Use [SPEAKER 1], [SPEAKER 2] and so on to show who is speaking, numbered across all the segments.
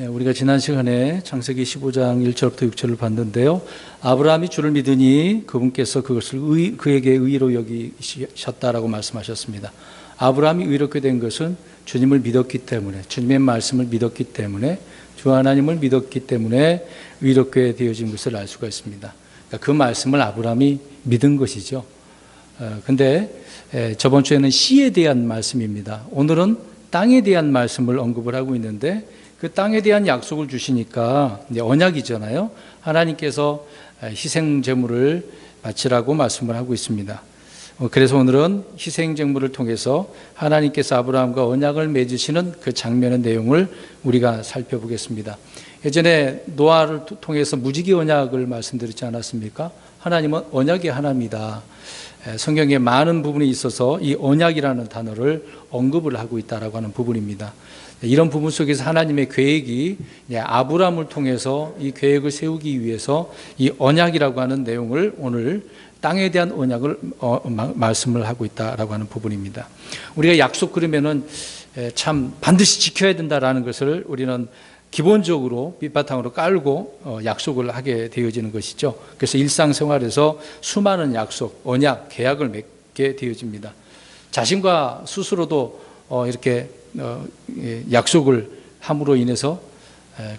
[SPEAKER 1] 우리가 지난 시간에 창세기 15장 1절부터 6절을 봤는데요. 아브라함이 주를 믿으니 그분께서 그것을 그에게 의로 여기셨다라고 말씀하셨습니다. 아브라함이 의롭게 된 것은 주님을 믿었기 때문에, 주님의 말씀을 믿었기 때문에, 주 하나님을 믿었기 때문에 의롭게 되어진 것을 알 수가 있습니다. 그러니까 그 말씀을 아브라함이 믿은 것이죠. 근데 저번 주에는 씨에 대한 말씀입니다. 오늘은 땅에 대한 말씀을 언급을 하고 있는데, 그 땅에 대한 약속을 주시니까 이제 언약이잖아요. 하나님께서 희생 제물을 바치라고 말씀을 하고 있습니다. 그래서 오늘은 희생 제물을 통해서 하나님께서 아브라함과 언약을 맺으시는 그 장면의 내용을 우리가 살펴보겠습니다. 예전에 노아를 통해서 무지개 언약을 말씀드리지 않았습니까? 하나님은 언약의 하나님이다. 성경에 많은 부분이 있어서 이 언약이라는 단어를 언급을 하고 있다라고 하는 부분입니다. 이런 부분 속에서 하나님의 계획이 아브라함을 통해서 이 계획을 세우기 위해서 이 언약이라고 하는 내용을 오늘 땅에 대한 언약을 말씀을 하고 있다라고 하는 부분입니다. 우리가 약속 그러면은 참 반드시 지켜야 된다라는 것을 우리는 기본적으로 밑바탕으로 깔고 약속을 하게 되어지는 것이죠. 그래서 일상생활에서 수많은 약속, 언약, 계약을 맺게 되어집니다. 자신과 스스로도 이렇게 약속을 함으로 인해서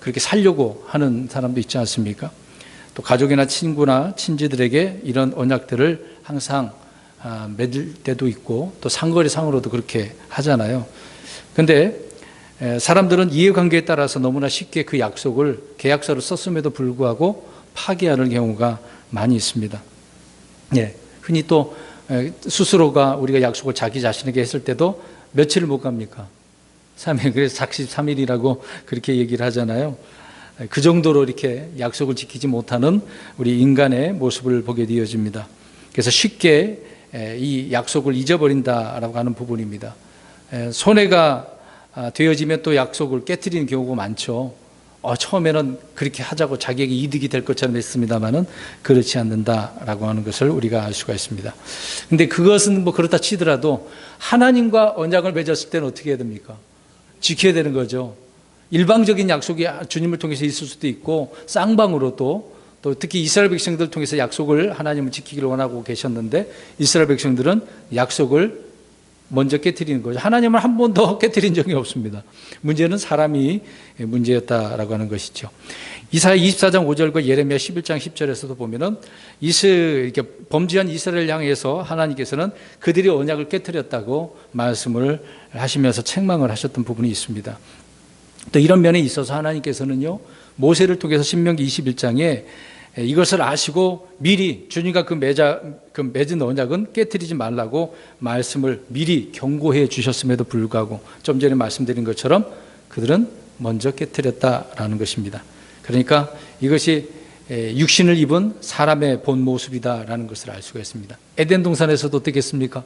[SPEAKER 1] 그렇게 살려고 하는 사람도 있지 않습니까? 또 가족이나 친구나 친지들에게 이런 언약들을 항상 맺을 때도 있고 또 상거래상으로도 그렇게 하잖아요. 그런데 사람들은 이해관계에 따라서 너무나 쉽게 그 약속을 계약서로 썼음에도 불구하고 파기하는 경우가 많이 있습니다. 흔히 또 스스로가 우리가 약속을 자기 자신에게 했을 때도 며칠을 못 갑니까? 3일, 그래서 43일이라고 그렇게 얘기를 하잖아요. 그 정도로 이렇게 약속을 지키지 못하는 우리 인간의 모습을 보게 되어집니다. 그래서 쉽게 이 약속을 잊어버린다라고 하는 부분입니다. 손해가 되어지면 또 약속을 깨트리는 경우가 많죠. 처음에는 그렇게 하자고 자기에게 이득이 될 것처럼 했습니다만은 그렇지 않는다라고 하는 것을 우리가 알 수가 있습니다. 근데 그것은 뭐 그렇다 치더라도 하나님과 언약을 맺었을 때는 어떻게 해야 됩니까? 지켜야 되는 거죠. 일방적인 약속이 주님을 통해서 있을 수도 있고 쌍방으로 또 특히 이스라엘 백성들을 통해서 약속을 하나님은 지키기를 원하고 계셨는데 이스라엘 백성들은 약속을 먼저 깨트리는 거죠. 하나님은 한 번도 깨트린 적이 없습니다. 문제는 사람이 문제였다라고 하는 것이죠. 이사야 24장 5절과 예레미야 11장 10절에서도 보면은 이렇게 범죄한 이스라엘 향해서 하나님께서는 그들이 언약을 깨트렸다고 말씀을 하시면서 책망을 하셨던 부분이 있습니다. 또 이런 면에 있어서 하나님께서는요, 모세를 통해서 신명기 21장에 이것을 아시고 미리 주님과 그 맺은 언약은 깨트리지 말라고 말씀을 미리 경고해 주셨음에도 불구하고 좀 전에 말씀드린 것처럼 그들은 먼저 깨트렸다라는 것입니다. 그러니까 이것이 육신을 입은 사람의 본 모습이다라는 것을 알 수가 있습니다. 에덴 동산에서도 어떻게 했습니까?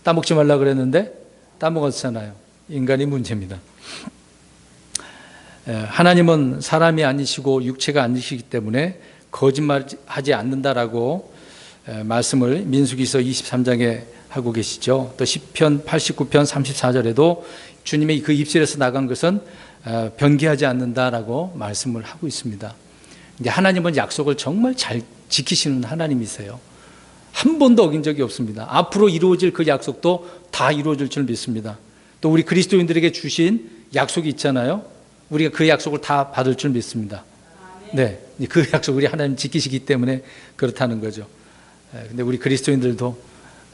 [SPEAKER 1] 따먹지 말라 그랬는데 따먹었잖아요. 인간이 문제입니다. 하나님은 사람이 아니시고 육체가 아니시기 때문에 거짓말하지 않는다라고 말씀을 민수기서 23장에 하고 계시죠. 또 시편 89편 34절에도 주님의 그 입술에서 나간 것은 변개하지 않는다라고 말씀을 하고 있습니다. 이제 하나님은 약속을 정말 잘 지키시는 하나님이세요. 한 번도 어긴 적이 없습니다. 앞으로 이루어질 그 약속도 다 이루어질 줄 믿습니다. 또 우리 그리스도인들에게 주신 약속이 있잖아요. 우리가 그 약속을 다 받을 줄 믿습니다. 네, 그 약속 우리 하나님 지키시기 때문에 그렇다는 거죠. 근데 우리 그리스도인들도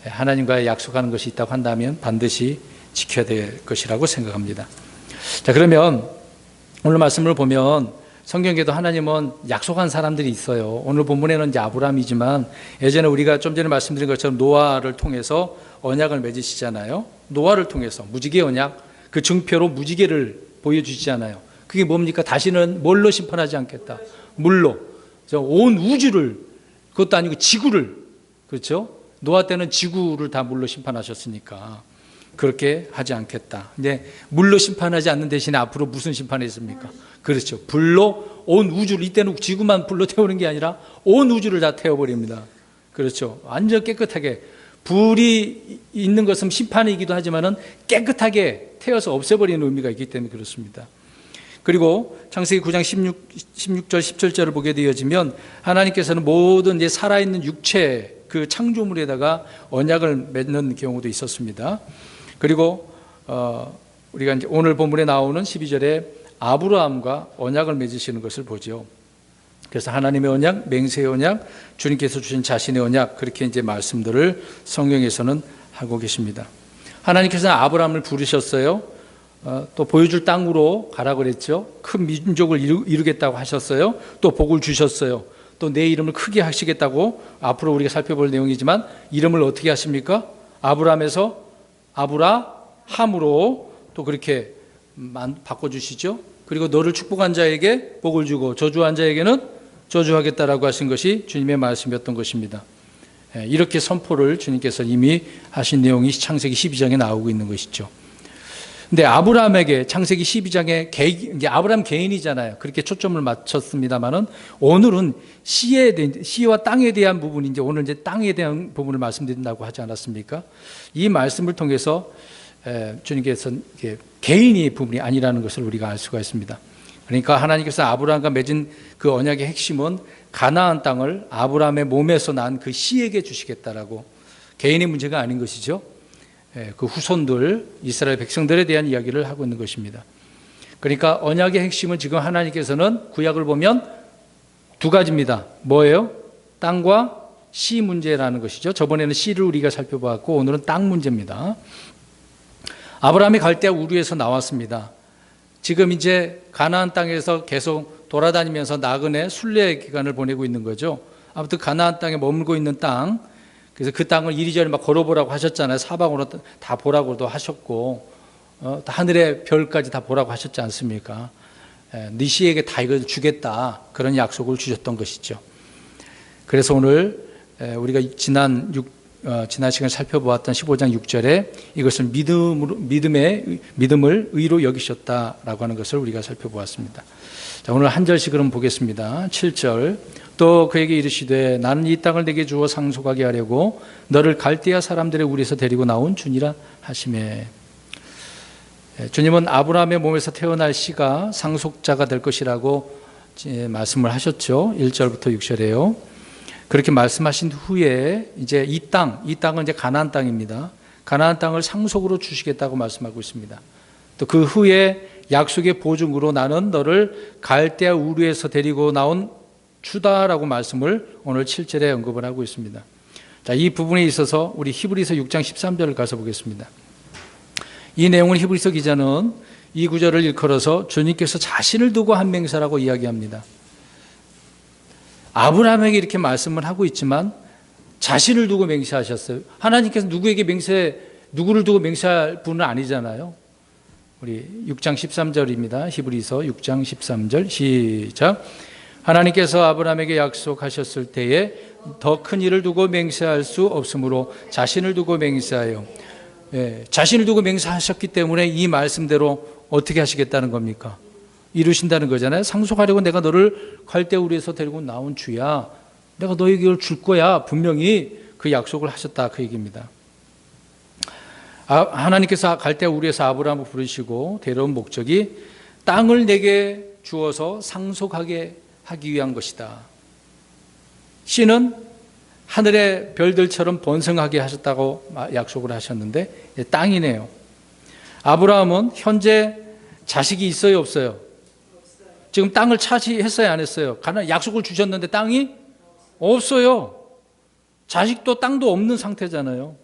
[SPEAKER 1] 하나님과의 약속하는 것이 있다고 한다면 반드시 지켜야 될 것이라고 생각합니다. 자, 그러면 오늘 말씀을 보면 성경에도 하나님은 약속한 사람들이 있어요. 오늘 본문에는 이제 아브라함이지만 예전에 우리가 좀 전에 말씀드린 것처럼 노아를 통해서 언약을 맺으시잖아요. 노아를 통해서 무지개 언약, 그 증표로 무지개를 보여주시잖아요. 그게 뭡니까? 다시는 뭘로 심판하지 않겠다. 물로. 온 우주를, 그것도 아니고 지구를, 그렇죠? 노아 때는 지구를 다 물로 심판하셨으니까 그렇게 하지 않겠다. 근데 물로 심판하지 않는 대신에 앞으로 무슨 심판이 있습니까? 그렇죠. 불로 온 우주를, 이때는 지구만 불로 태우는 게 아니라 온 우주를 다 태워버립니다. 그렇죠. 완전 깨끗하게. 불이 있는 것은 심판이기도 하지만은 깨끗하게 태워서 없애버리는 의미가 있기 때문에 그렇습니다. 그리고 창세기 9장 16절 17절을 보게 되어지면 하나님께서는 모든 이제 살아있는 육체 그 창조물에다가 언약을 맺는 경우도 있었습니다. 그리고 우리가 이제 오늘 본문에 나오는 12절에 아브라함과 언약을 맺으시는 것을 보죠. 그래서 하나님의 언약, 맹세의 언약, 주님께서 주신 자신의 언약, 그렇게 이제 말씀들을 성경에서는 하고 계십니다. 하나님께서는 아브라함을 부르셨어요. 또 보여줄 땅으로 가라고 그랬죠. 큰 민족을 이루겠다고 하셨어요. 또 복을 주셨어요. 또 내 이름을 크게 하시겠다고 앞으로 우리가 살펴볼 내용이지만 이름을 어떻게 하십니까? 아브라함에서 아브라함으로 또 그렇게 바꿔주시죠. 그리고 너를 축복한 자에게 복을 주고 저주한 자에게는 저주하겠다라고 하신 것이 주님의 말씀이었던 것입니다. 이렇게 선포를 주님께서 이미 하신 내용이 창세기 12장에 나오고 있는 것이죠. 근데 아브라함에게 창세기 12장에 아브라함 개인이잖아요. 그렇게 초점을 맞췄습니다만은 오늘은 씨와 땅에 대한 부분이 이제 오늘 이제 땅에 대한 부분을 말씀드린다고 하지 않았습니까? 이 말씀을 통해서 주님께서 개인의 부분이 아니라는 것을 우리가 알 수가 있습니다. 그러니까 하나님께서 아브라함과 맺은 그 언약의 핵심은 가나안 땅을 아브라함의 몸에서 난 그 씨에게 주시겠다라고, 개인의 문제가 아닌 것이죠. 그 후손들, 이스라엘 백성들에 대한 이야기를 하고 있는 것입니다. 그러니까 언약의 핵심은 지금 하나님께서는 구약을 보면 두 가지입니다. 뭐예요? 땅과 씨 문제라는 것이죠. 저번에는 씨를 우리가 살펴봤고 오늘은 땅 문제입니다. 아브라함이 갈대아 우르에서 나왔습니다. 지금 이제 가나안 땅에서 계속 돌아다니면서 나그네 순례 기간을 보내고 있는 거죠. 아무튼 가나안 땅에 머물고 있는 땅, 그래서 그 땅을 이리저리 막 걸어보라고 하셨잖아요. 사방으로 다 보라고도 하셨고 하늘의 별까지 다 보라고 하셨지 않습니까? 네 씨에게 다 이걸 주겠다, 그런 약속을 주셨던 것이죠. 그래서 오늘 우리가 지난 시간에 살펴보았던 15장 6절에 이것을 믿음을 의로 여기셨다라고 하는 것을 우리가 살펴보았습니다. 자, 오늘 한 절씩 그럼 보겠습니다. 7절. 또 그에게 이르시되 나는 이 땅을 내게 주어 상속하게 하려고 너를 갈대아 사람들의 우리에서 데리고 나온 주니라 하시매. 주님은 아브라함의 몸에서 태어날 씨가 상속자가 될 것이라고 말씀을 하셨죠. 1절부터 6절에요. 그렇게 말씀하신 후에 이제 이 땅은 이제 가나안 땅입니다. 가나안 땅을 상속으로 주시겠다고 말씀하고 있습니다. 또 그 후에 약속의 보증으로 나는 너를 갈대아 우르에서 데리고 나온 주다라고 말씀을 오늘 7절에 언급을 하고 있습니다. 자, 이 부분에 있어서 우리 히브리서 6장 13절을 가서 보겠습니다. 이 내용을 히브리서 기자는 이 구절을 일컬어서 주님께서 자신을 두고 한 맹세라고 이야기합니다. 아브라함에게 이렇게 말씀을 하고 있지만 자신을 두고 맹세하셨어요. 하나님께서 누구를 두고 맹세할 분은 아니잖아요. 우리 6장 13절입니다. 히브리서 6장 13절 시작. 하나님께서 아브라함에게 약속하셨을 때에 더 큰 일을 두고 맹세할 수 없으므로 자신을 두고 맹세하여, 자신을 두고 맹세하셨기 때문에 이 말씀대로 어떻게 하시겠다는 겁니까? 이루신다는 거잖아요. 상속하려고 내가 너를 갈대아 우르에서 데리고 나온 주야, 내가 너에게 이걸 줄 거야, 분명히 그 약속을 하셨다, 그 얘기입니다. 하나님께서 갈대아 우르에서 아브라함을 부르시고 데려온 목적이 땅을 내게 주어서 상속하게 하기 위한 것이다. 씨는 하늘의 별들처럼 번성하게 하셨다고 약속을 하셨는데 땅이네요. 아브라함은 현재 자식이 있어요, 없어요? 지금 땅을 차지했어요, 안 했어요? 약속을 주셨는데 땅이 없어요. 자식도 땅도 없는 상태잖아요.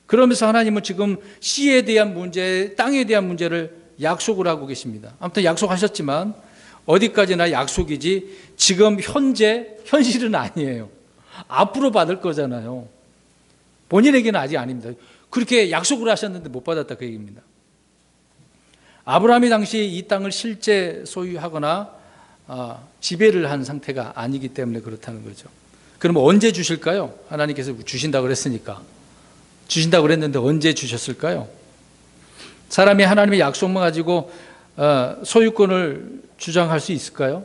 [SPEAKER 1] 그러면서 하나님은 지금 씨에 대한 문제, 땅에 대한 문제를 약속을 하고 계십니다. 아무튼 약속하셨지만 어디까지나 약속이지 지금 현실은 아니에요. 앞으로 받을 거잖아요. 본인에게는 아직 아닙니다. 그렇게 약속을 하셨는데 못 받았다, 그 얘기입니다. 아브라함이 당시 이 땅을 실제 소유하거나 지배를 한 상태가 아니기 때문에 그렇다는 거죠. 그러면 언제 주실까요? 하나님께서 주신다고 그랬으니까. 주신다고 그랬는데 언제 주셨을까요? 사람이 하나님의 약속만 가지고 소유권을 주장할 수 있을까요?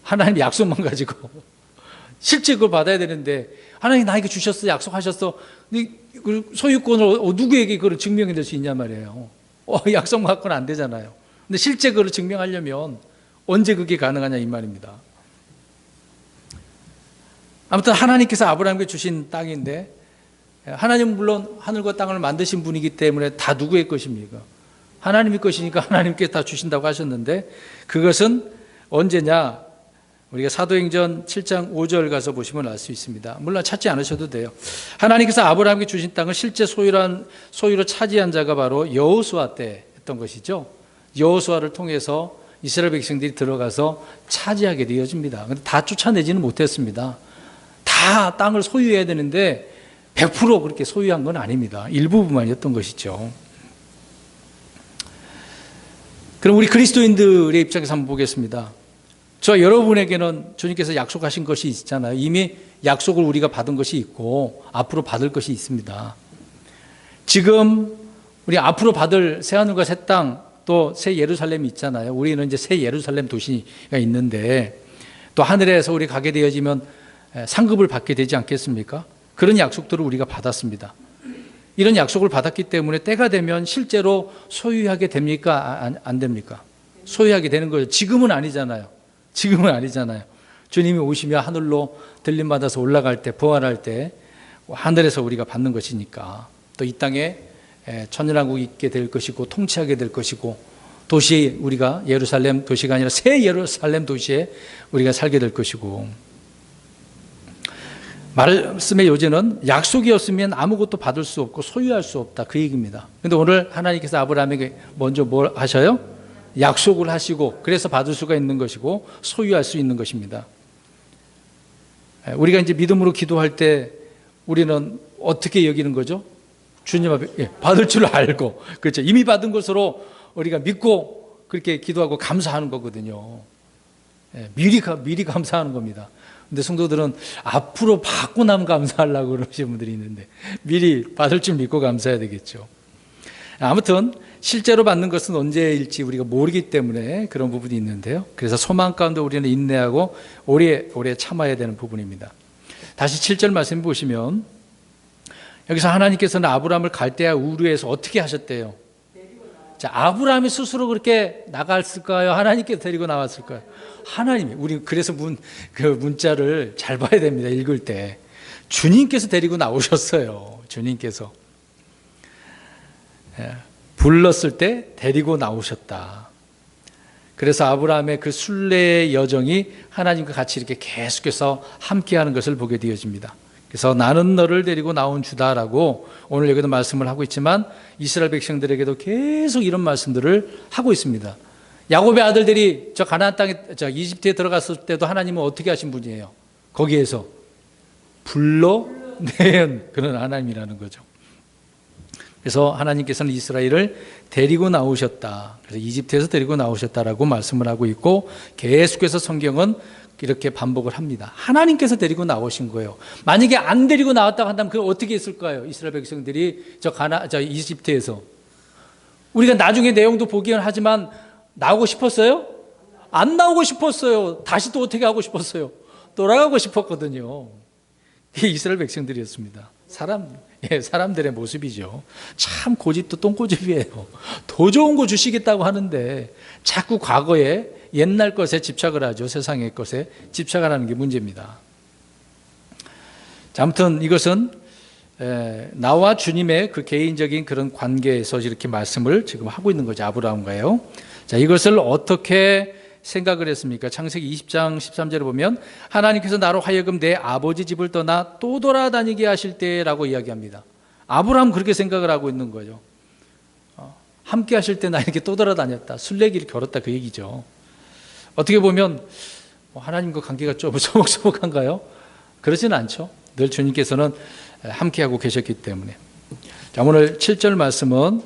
[SPEAKER 1] 하나님의 약속만 가지고 실제 그걸 받아야 되는데 하나님 나에게 주셨어, 약속하셨어, 소유권을 누구에게 그걸 증명해 줄 수 있냐 말이에요. 약속만 갖고는 안 되잖아요. 근데 실제 그걸 증명하려면 언제 그게 가능하냐 이 말입니다. 아무튼 하나님께서 아브라함에게 주신 땅인데, 하나님은 물론 하늘과 땅을 만드신 분이기 때문에 다 누구의 것입니까? 하나님의 것이니까 하나님께 다 주신다고 하셨는데, 그것은 언제냐? 우리가 사도행전 7장 5절 가서 보시면 알 수 있습니다. 물론 찾지 않으셔도 돼요. 하나님께서 아브라함에게 주신 땅을 실제 소유로 차지한 자가 바로 여호수아 때 했던 것이죠. 여호수아를 통해서 이스라엘 백성들이 들어가서 차지하게 되어집니다. 그런데 다 쫓아내지는 못했습니다. 다 땅을 소유해야 되는데 100% 그렇게 소유한 건 아닙니다. 일부분만이었던 것이죠. 그럼 우리 그리스도인들의 입장에서 한번 보겠습니다. 저 여러분에게는 주님께서 약속하신 것이 있잖아요. 이미 약속을 우리가 받은 것이 있고 앞으로 받을 것이 있습니다. 지금 우리 앞으로 받을 새하늘과 새 땅, 또 새 예루살렘이 있잖아요. 우리는 이제 새 예루살렘 도시가 있는데, 또 하늘에서 우리 가게 되어지면 상급을 받게 되지 않겠습니까? 그런 약속들을 우리가 받았습니다. 이런 약속을 받았기 때문에 때가 되면 실제로 소유하게 됩니까? 안 됩니까? 소유하게 되는 거죠. 지금은 아니잖아요. 지금은 아니잖아요. 주님이 오시며 하늘로 들림받아서 올라갈 때, 부활할 때 하늘에서 우리가 받는 것이니까, 또 이 땅에 천년왕국이 있게 될 것이고 통치하게 될 것이고, 도시 우리가 예루살렘 도시가 아니라 새 예루살렘 도시에 우리가 살게 될 것이고, 말씀의 요지는 약속이 없으면 아무것도 받을 수 없고 소유할 수 없다, 그 얘기입니다. 그런데 오늘 하나님께서 아브라함에게 먼저 뭘 하셔요? 약속을 하시고, 그래서 받을 수가 있는 것이고 소유할 수 있는 것입니다. 우리가 이제 믿음으로 기도할 때 우리는 어떻게 여기는 거죠? 주님 앞에 받을 줄 알고, 그렇죠? 이미 받은 것으로 우리가 믿고 그렇게 기도하고 감사하는 거거든요. 미리 감사하는 겁니다. 근데 성도들은 앞으로 받고 나면 감사하려고 그러시는 분들이 있는데, 미리 받을 줄 믿고 감사해야 되겠죠. 아무튼 실제로 받는 것은 언제일지 우리가 모르기 때문에 그런 부분이 있는데요. 그래서 소망 가운데 우리는 인내하고 오래 참아야 되는 부분입니다. 다시 7절 말씀 보시면, 여기서 하나님께서는 아브라함을 갈대아 우르에서 어떻게 하셨대요? 자, 아브라함이 스스로 그렇게 나갔을까요? 하나님께서 데리고 나왔을까요? 하나님이. 우리 그래서 그 문자를 잘 봐야 됩니다. 읽을 때 주님께서 데리고 나오셨어요. 주님께서 불렀을 때 데리고 나오셨다. 그래서 아브라함의 그 순례의 여정이 하나님과 같이 이렇게 계속해서 함께하는 것을 보게 되어집니다. 그래서 나는 너를 데리고 나온 주다라고 오늘 여기도 말씀을 하고 있지만, 이스라엘 백성들에게도 계속 이런 말씀들을 하고 있습니다. 야곱의 아들들이 저 가나안 땅에, 저 이집트에 들어갔을 때도 하나님은 어떻게 하신 분이에요? 거기에서 불러낸 그런 하나님이라는 거죠. 그래서 하나님께서는 이스라엘을 데리고 나오셨다. 그래서 이집트에서 데리고 나오셨다라고 말씀을 하고 있고, 계속해서 성경은 이렇게 반복을 합니다. 하나님께서 데리고 나오신 거예요. 만약에 안 데리고 나왔다고 한다면 그럼 어떻게 했을까요? 이스라엘 백성들이 저 이집트에서. 우리가 나중에 내용도 보기는 하지만 나오고 싶었어요? 안 나오고 싶었어요. 다시 또 어떻게 하고 싶었어요? 돌아가고 싶었거든요. 이게 이스라엘 백성들이었습니다. 사람들의 모습이죠. 참 고집도 똥고집이에요. 더 좋은 거 주시겠다고 하는데 자꾸 과거에 옛날 것에 집착을 하죠. 세상의 것에 집착을 하는 게 문제입니다. 자, 아무튼 이것은 나와 주님의 그 개인적인 그런 관계에서 이렇게 말씀을 지금 하고 있는 거죠. 아브라함과요. 자, 이것을 어떻게 생각을 했습니까? 창세기 20장 13절에 보면, 하나님께서 나로 하여금 내 아버지 집을 떠나 또 돌아다니게 하실 때라고 이야기합니다. 아브라함 그렇게 생각을 하고 있는 거죠. 함께 하실 때 나에게 또 돌아다녔다, 순례길을 걸었다, 그 얘기죠. 어떻게 보면 하나님과 관계가 좀 소복소복한가요? 그러지는 않죠. 늘 주님께서는 함께하고 계셨기 때문에. 자, 오늘 7절 말씀은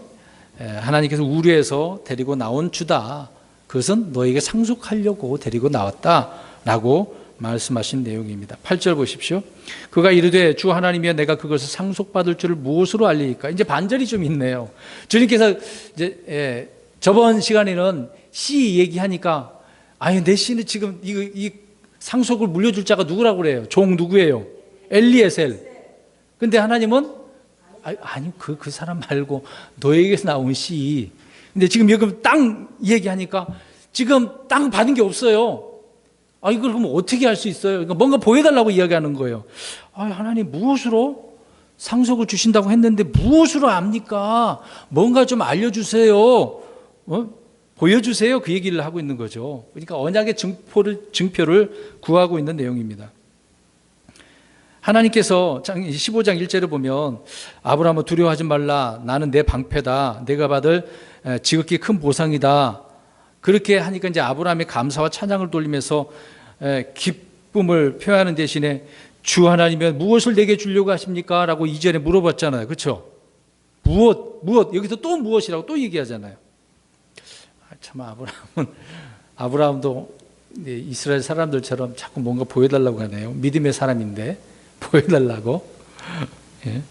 [SPEAKER 1] 하나님께서 우르에서 데리고 나온 주다, 그것은 너에게 상속하려고 데리고 나왔다라고 말씀하신 내용입니다. 8절 보십시오. 그가 이르되 주 하나님이여 내가 그것을 상속받을 줄을 무엇으로 알리까? 이제 반절이 좀 있네요. 주님께서 이제 저번 시간에는 씨 얘기하니까, 아니 내 씨는 지금 이 상속을 물려줄 자가 누구라고 그래요? 종 누구예요? 엘리에셀. 근데 하나님은 아니 그 사람 말고 너에게서 나온 씨, 근데 지금 여기 땅 얘기하니까 지금 땅 받은 게 없어요. 이걸 그럼 어떻게 할 수 있어요? 그러니까 뭔가 보여달라고 이야기하는 거예요. 하나님 무엇으로 상속을 주신다고 했는데 무엇으로 압니까? 뭔가 좀 알려주세요. 보여주세요. 그 얘기를 하고 있는 거죠. 그러니까 언약의 증표를 구하고 있는 내용입니다. 하나님께서 15장 1절을 보면 아브라함아 두려워하지 말라. 나는 내 방패다. 내가 받을 지극히 큰 보상이다. 그렇게 하니까 이제 아브라함이 감사와 찬양을 돌리면서 기쁨을 표하는 대신에 주 하나님은 무엇을 내게 주려고 하십니까? 라고 이전에 물어봤잖아요. 그렇죠? 무엇 여기서 또 무엇이라고 또 얘기하잖아요. 참 아브라함도 이스라엘 사람들처럼 자꾸 뭔가 보여달라고 하네요. 믿음의 사람인데 보여달라고. 예.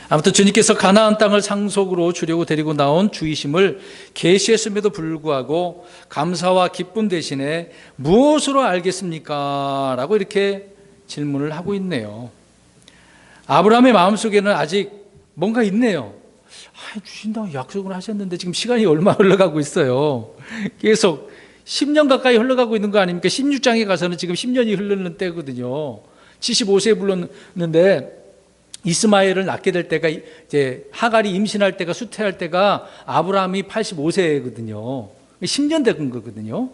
[SPEAKER 1] 아무튼 주님께서 가나안 땅을 상속으로 주려고 데리고 나온 주이심을 계시했음에도 불구하고 감사와 기쁨 대신에 무엇으로 알겠습니까? 라고 이렇게 질문을 하고 있네요. 아브라함의 마음속에는 아직 뭔가 있네요. 주신다고 약속을 하셨는데 지금 시간이 얼마 흘러가고 있어요. 계속 10년 가까이 흘러가고 있는 거 아닙니까? 16장에 가서는 지금 10년이 흐르는 때거든요. 75세에 불렀는데 이스마엘을 낳게 될 때가 이제 하갈이 임신할 때가 수태할 때가 아브라함이 85세거든요. 10년 된 거거든요.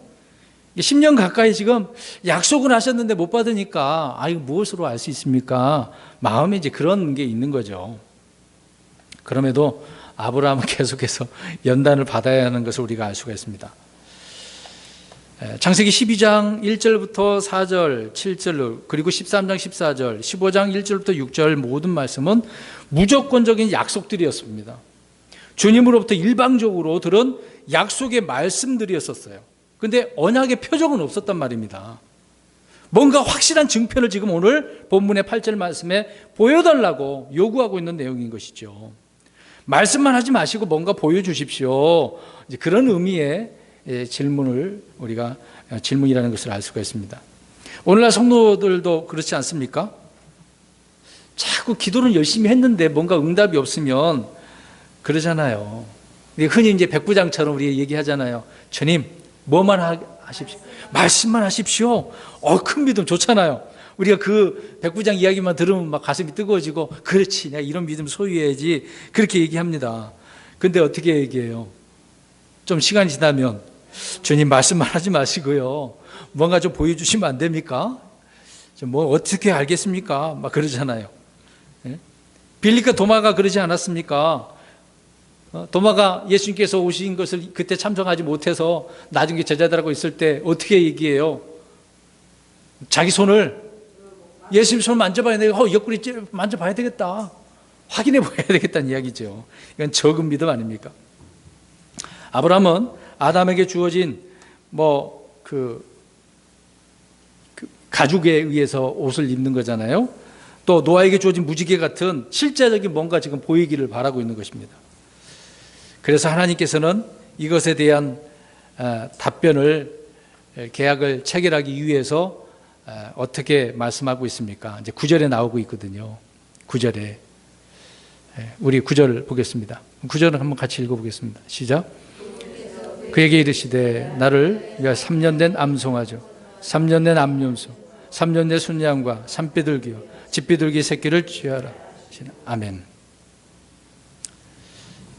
[SPEAKER 1] 10년 가까이 지금 약속을 하셨는데 못 받으니까 이거 무엇으로 알 수 있습니까? 마음에 이제 그런 게 있는 거죠. 그럼에도 아브라함은 계속해서 연단을 받아야 하는 것을 우리가 알 수가 있습니다. 창세기 12장 1절부터 4절, 7절, 그리고 13장 14절, 15장 1절부터 6절 모든 말씀은 무조건적인 약속들이었습니다. 주님으로부터 일방적으로 들은 약속의 말씀들이었었어요. 그런데 언약의 표적은 없었단 말입니다. 뭔가 확실한 증표를 지금 오늘 본문의 8절 말씀에 보여달라고 요구하고 있는 내용인 것이죠. 말씀만 하지 마시고 뭔가 보여주십시오. 이제 그런 의미의 질문을 우리가 질문이라는 것을 알 수가 있습니다. 오늘날 성도들도 그렇지 않습니까? 자꾸 기도는 열심히 했는데 뭔가 응답이 없으면 그러잖아요. 흔히 이제 백부장처럼 우리 얘기하잖아요. 주님, 뭐만 하십시오. 말씀만 하십시오. 큰 믿음 좋잖아요. 우리가 그 백부장 이야기만 들으면 막 가슴이 뜨거워지고, 그렇지, 내가 이런 믿음 소유해야지. 그렇게 얘기합니다. 근데 어떻게 얘기해요? 좀 시간이 지나면, 주님 말씀만 하지 마시고요. 뭔가 좀 보여주시면 안 됩니까? 뭐 어떻게 알겠습니까? 막 그러잖아요. 빌립과 도마가 그러지 않았습니까? 도마가 예수님께서 오신 것을 그때 참석하지 못해서 나중에 제자들하고 있을 때 어떻게 얘기해요? 자기 손을 예수님 손을 만져봐야 되겠다. 옆구리 만져봐야 되겠다. 확인해 봐야 되겠다는 이야기죠. 이건 적은 믿음 아닙니까? 아브라함은 아담에게 주어진 가죽에 의해서 옷을 입는 거잖아요. 또 노아에게 주어진 무지개 같은 실제적인 뭔가 지금 보이기를 바라고 있는 것입니다. 그래서 하나님께서는 이것에 대한 답변을 계약을 체결하기 위해서 어떻게 말씀하고 있습니까? 이제 9절에 나오고 있거든요. 9절에 우리 9절 보겠습니다. 9절을 한번 같이 읽어보겠습니다. 시작. 그에게 이르시되 나를 위하여 3년 된 암송아죠, 3년 된 암염소, 3년 된 순양과 산비둘기요 집비둘기 새끼를 취하라. 아멘.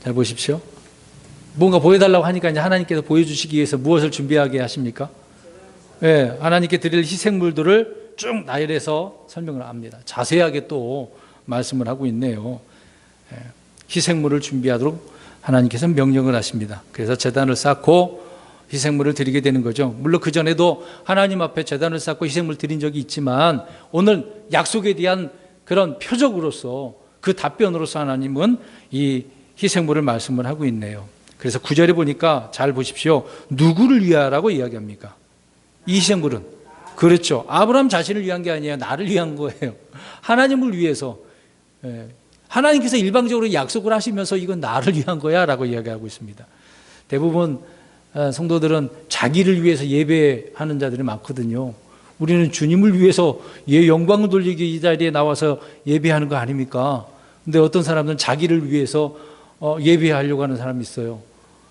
[SPEAKER 1] 잘 보십시오. 뭔가 보여달라고 하니까 이제 하나님께서 보여주시기 위해서 무엇을 준비하게 하십니까? 하나님께 드릴 희생물들을 쭉 나열해서 설명을 합니다. 자세하게 또 말씀을 하고 있네요. 희생물을 준비하도록 하나님께서 명령을 하십니다. 그래서 제단을 쌓고 희생물을 드리게 되는 거죠. 물론 그 전에도 하나님 앞에 제단을 쌓고 희생물 드린 적이 있지만 오늘 약속에 대한 그런 표적으로서 그 답변으로서 하나님은 이 희생물을 말씀을 하고 있네요. 그래서 9절에 보니까 잘 보십시오. 누구를 위하라고 이야기합니까? 이 희생물은 그렇죠. 아브라함 자신을 위한 게 아니에요. 나를 위한 거예요. 하나님을 위해서. 하나님께서 일방적으로 약속을 하시면서 이건 나를 위한 거야 라고 이야기하고 있습니다. 대부분 성도들은 자기를 위해서 예배하는 자들이 많거든요. 우리는 주님을 위해서 영광을 돌리기 이 자리에 나와서 예배하는 거 아닙니까? 근데 어떤 사람들은 자기를 위해서 예배하려고 하는 사람이 있어요.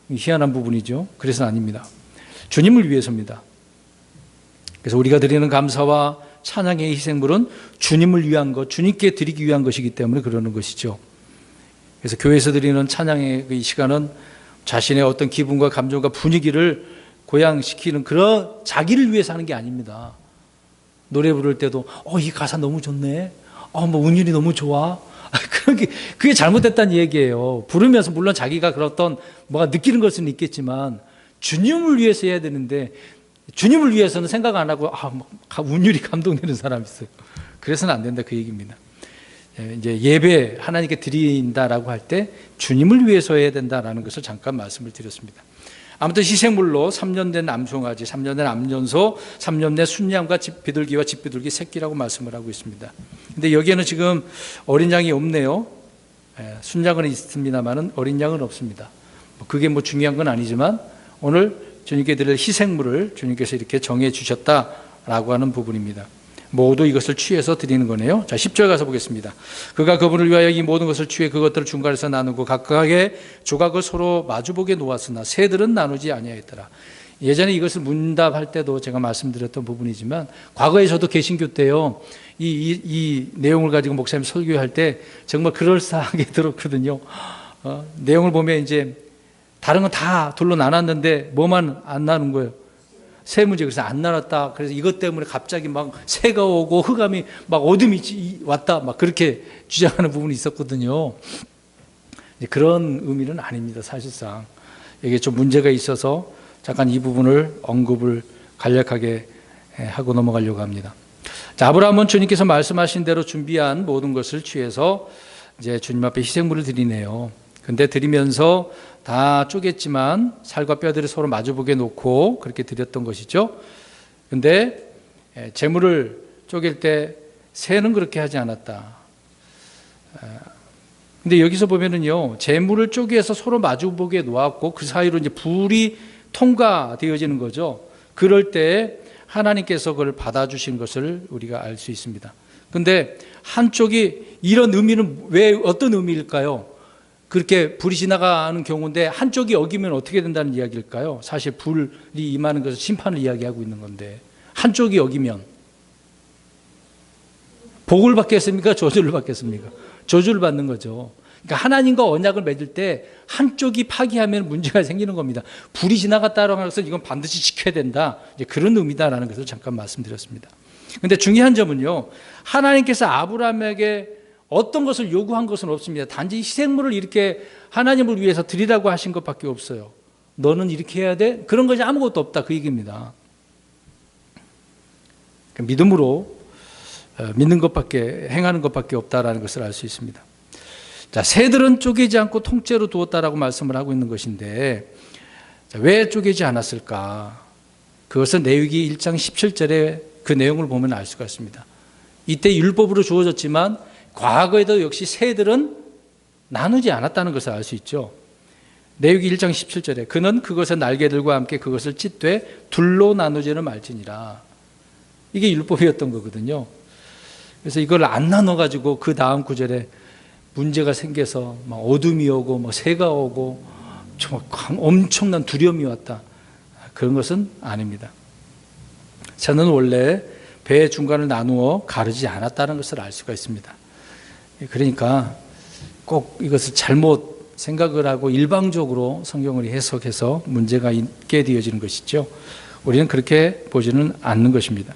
[SPEAKER 1] 희한한 부분이죠. 그래서는 아닙니다. 주님을 위해서입니다. 그래서 우리가 드리는 감사와 찬양의 희생물은 주님을 위한 것, 주님께 드리기 위한 것이기 때문에 그러는 것이죠. 그래서 교회에서 드리는 찬양의 이 시간은 자신의 어떤 기분과 감정과 분위기를 고양시키는 그런 자기를 위해서 하는 게 아닙니다. 노래 부를 때도 이 가사 너무 좋네. 뭐 운율이 너무 좋아. 그게 잘못됐다는 얘기예요. 부르면서 물론 자기가 그런 어떤 뭐가 느끼는 걸 수는 있겠지만 주님을 위해서 해야 되는데 주님을 위해서는 생각 안 하고 운율이 감동되는 사람이 있어요. 그래서는 안 된다 그 얘기입니다. 이제 예배 하나님께 드린다라고 할 때 주님을 위해서 해야 된다라는 것을 잠깐 말씀을 드렸습니다. 아무튼 희생물로 3년 된 암송아지, 3년 된 암연소, 3년 된 순양과 비둘기와 집비둘기 새끼라고 말씀을 하고 있습니다. 근데 여기에는 지금 어린 양이 없네요. 순양은 있습니다만 어린 양은 없습니다. 그게 중요한 건 아니지만 오늘 주님께 드릴 희생물을 주님께서 이렇게 정해 주셨다라고 하는 부분입니다. 모두 이것을 취해서 드리는 거네요. 자, 10절 가서 보겠습니다. 그가 그분을 위하여 이 모든 것을 취해 그것들을 중간에서 나누고 각각의 조각을 서로 마주보게 놓았으나 새들은 나누지 아니하였더라. 예전에 이것을 문답할 때도 제가 말씀드렸던 부분이지만 과거에 저도 개신교 때요. 이 내용을 가지고 목사님 설교할 때 정말 그럴싸하게 들었거든요. 내용을 보면 이제 다른 건 다 둘로 나눴는데 뭐만 안 나눈 거예요. 새 문제. 그래서 안 나눴다. 그래서 이것 때문에 갑자기 막 새가 오고 흑암이 막 어둠이 왔다. 막 그렇게 주장하는 부분이 있었거든요. 그런 의미는 아닙니다. 사실상 이게 좀 문제가 있어서 잠깐 이 부분을 언급을 간략하게 하고 넘어가려고 합니다. 자, 아브라함은 주님께서 말씀하신 대로 준비한 모든 것을 취해서 이제 주님 앞에 희생물을 드리네요. 근데 드리면서 다 쪼갰지만 살과 뼈들이 서로 마주보게 놓고 그렇게 드렸던 것이죠. 근데 제물을 쪼갤 때 새는 그렇게 하지 않았다. 근데 여기서 보면은요, 제물을 쪼개서 서로 마주보게 놓았고 그 사이로 이제 불이 통과되어지는 거죠. 그럴 때 하나님께서 그걸 받아주신 것을 우리가 알 수 있습니다. 근데 한쪽이 이런 의미는 왜 어떤 의미일까요? 그렇게 불이 지나가는 경우인데 한쪽이 어기면 어떻게 된다는 이야기일까요? 사실 불이 임하는 것은 심판을 이야기하고 있는 건데 한쪽이 어기면 복을 받겠습니까? 저주를 받겠습니까? 저주를 받는 거죠. 그러니까 하나님과 언약을 맺을 때 한쪽이 파기하면 문제가 생기는 겁니다. 불이 지나갔다라는 것은 이건 반드시 지켜야 된다. 이제 그런 의미다라는 것을 잠깐 말씀드렸습니다. 그런데 중요한 점은요, 하나님께서 아브라함에게 어떤 것을 요구한 것은 없습니다. 단지 희생물을 이렇게 하나님을 위해서 드리라고 하신 것밖에 없어요. 너는 이렇게 해야 돼? 그런 것이 아무것도 없다. 그 얘기입니다. 믿음으로 믿는 것밖에, 행하는 것밖에 없다라는 것을 알 수 있습니다. 자, 새들은 쪼개지 않고 통째로 두었다라고 말씀을 하고 있는 것인데, 자, 왜 쪼개지 않았을까? 그것은 레위기 1장 17절에 그 내용을 보면 알 수가 있습니다. 이때 율법으로 주어졌지만 과거에도 역시 새들은 나누지 않았다는 것을 알 수 있죠. 레위기 1장 17절에 그는 그것의 날개들과 함께 그것을 찢되 둘로 나누지는 말지니라. 이게 율법이었던 거거든요. 그래서 이걸 안 나눠가지고 그 다음 구절에 문제가 생겨서 막 어둠이 오고 뭐 새가 오고 정말 엄청난 두려움이 왔다. 그런 것은 아닙니다. 저는 원래 배 중간을 나누어 가르지 않았다는 것을 알 수가 있습니다. 그러니까 꼭 이것을 잘못 생각을 하고 일방적으로 성경을 해석해서 문제가 있게 되어지는 것이죠. 우리는 그렇게 보지는 않는 것입니다.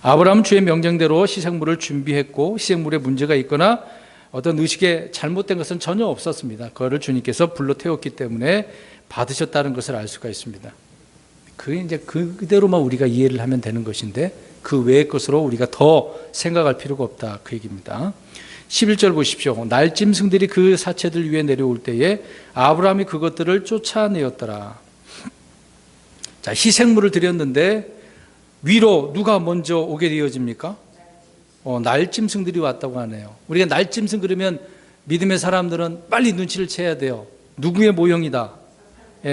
[SPEAKER 1] 아브라함은 주의 명령대로 희생물을 준비했고 희생물에 문제가 있거나 어떤 의식에 잘못된 것은 전혀 없었습니다. 그거를 주님께서 불로 태웠기 때문에 받으셨다는 것을 알 수가 있습니다. 그게 이제 그대로만 우리가 이해를 하면 되는 것인데 그 외의 것으로 우리가 더 생각할 필요가 없다. 그 얘기입니다. 11절 보십시오. 날짐승들이 그 사체들 위에 내려올 때에 아브라함이 그것들을 쫓아내었더라. 자, 희생물을 드렸는데 위로 누가 먼저 오게 되어집니까? 날짐승들이 왔다고 하네요. 우리가 날짐승 그러면 믿음의 사람들은 빨리 눈치를 채야 돼요. 누구의 모형이다.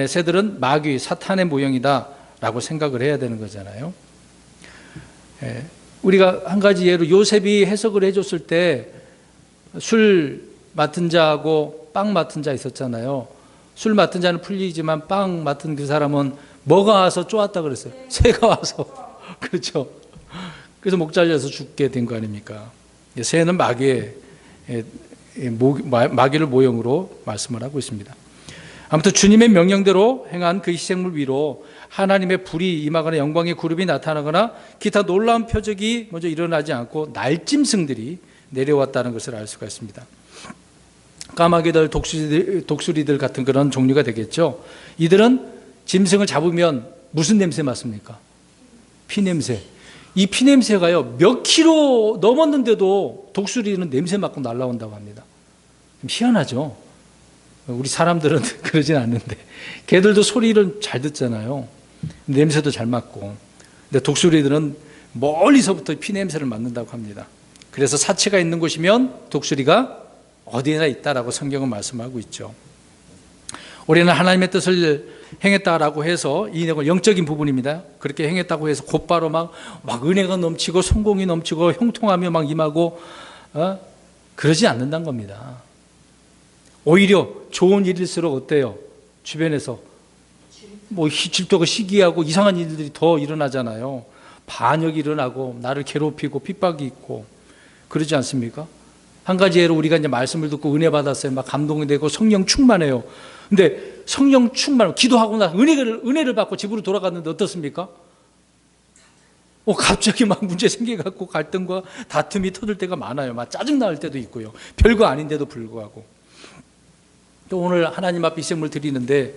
[SPEAKER 1] 새들은 마귀, 사탄의 모형이다 라고 생각을 해야 되는 거잖아요. 우리가 한 가지 예로 요셉이 해석을 해줬을 때 술 맡은 자하고 빵 맡은 자 있었잖아요. 술 맡은 자는 풀리지만 빵 맡은 그 사람은 뭐가 와서 쪼았다 그랬어요? 새가 와서. 그렇죠. 그래서 목 잘려서 죽게 된 거 아닙니까? 새는 마귀의 마귀를 모형으로 말씀을 하고 있습니다. 아무튼 주님의 명령대로 행한 그 희생물 위로 하나님의 불이 임하거나 영광의 그룹이 나타나거나 기타 놀라운 표적이 먼저 일어나지 않고 날짐승들이 내려왔다는 것을 알 수가 있습니다. 까마귀들, 독수리들 같은 그런 종류가 되겠죠. 이들은 짐승을 잡으면 무슨 냄새 맡습니까? 피냄새. 이 피냄새가요, 몇 킬로 넘었는데도 독수리는 냄새 맡고 날아온다고 합니다. 좀 희한하죠. 우리 사람들은 그러진 않는데 개들도 소리를 잘 듣잖아요. 냄새도 잘 맡고. 근데 독수리들은 멀리서부터 피냄새를 맡는다고 합니다. 그래서 사체가 있는 곳이면 독수리가 어디나 있다라고 성경은 말씀하고 있죠. 우리는 하나님의 뜻을 행했다라고 해서 이 영적인 부분입니다. 그렇게 행했다고 해서 곧바로 막 은혜가 넘치고 성공이 넘치고 형통하며 막 임하고 그러지 않는다는 겁니다. 오히려 좋은 일일수록 어때요? 주변에서 뭐 질투가 시기하고 이상한 일들이 더 일어나잖아요. 반역이 일어나고 나를 괴롭히고 핍박이 있고 그러지 않습니까? 한 가지 예로 우리가 이제 말씀을 듣고 은혜 받았어요. 막 감동이 되고 성령 충만해요. 근데 성령 충만, 기도하고 나서 은혜를 받고 집으로 돌아갔는데 어떻습니까? 갑자기 막 문제 생겨갖고 갈등과 다툼이 터질 때가 많아요. 막 짜증 날 때도 있고요. 별거 아닌데도 불구하고. 또 오늘 하나님 앞에 희생물 드리는데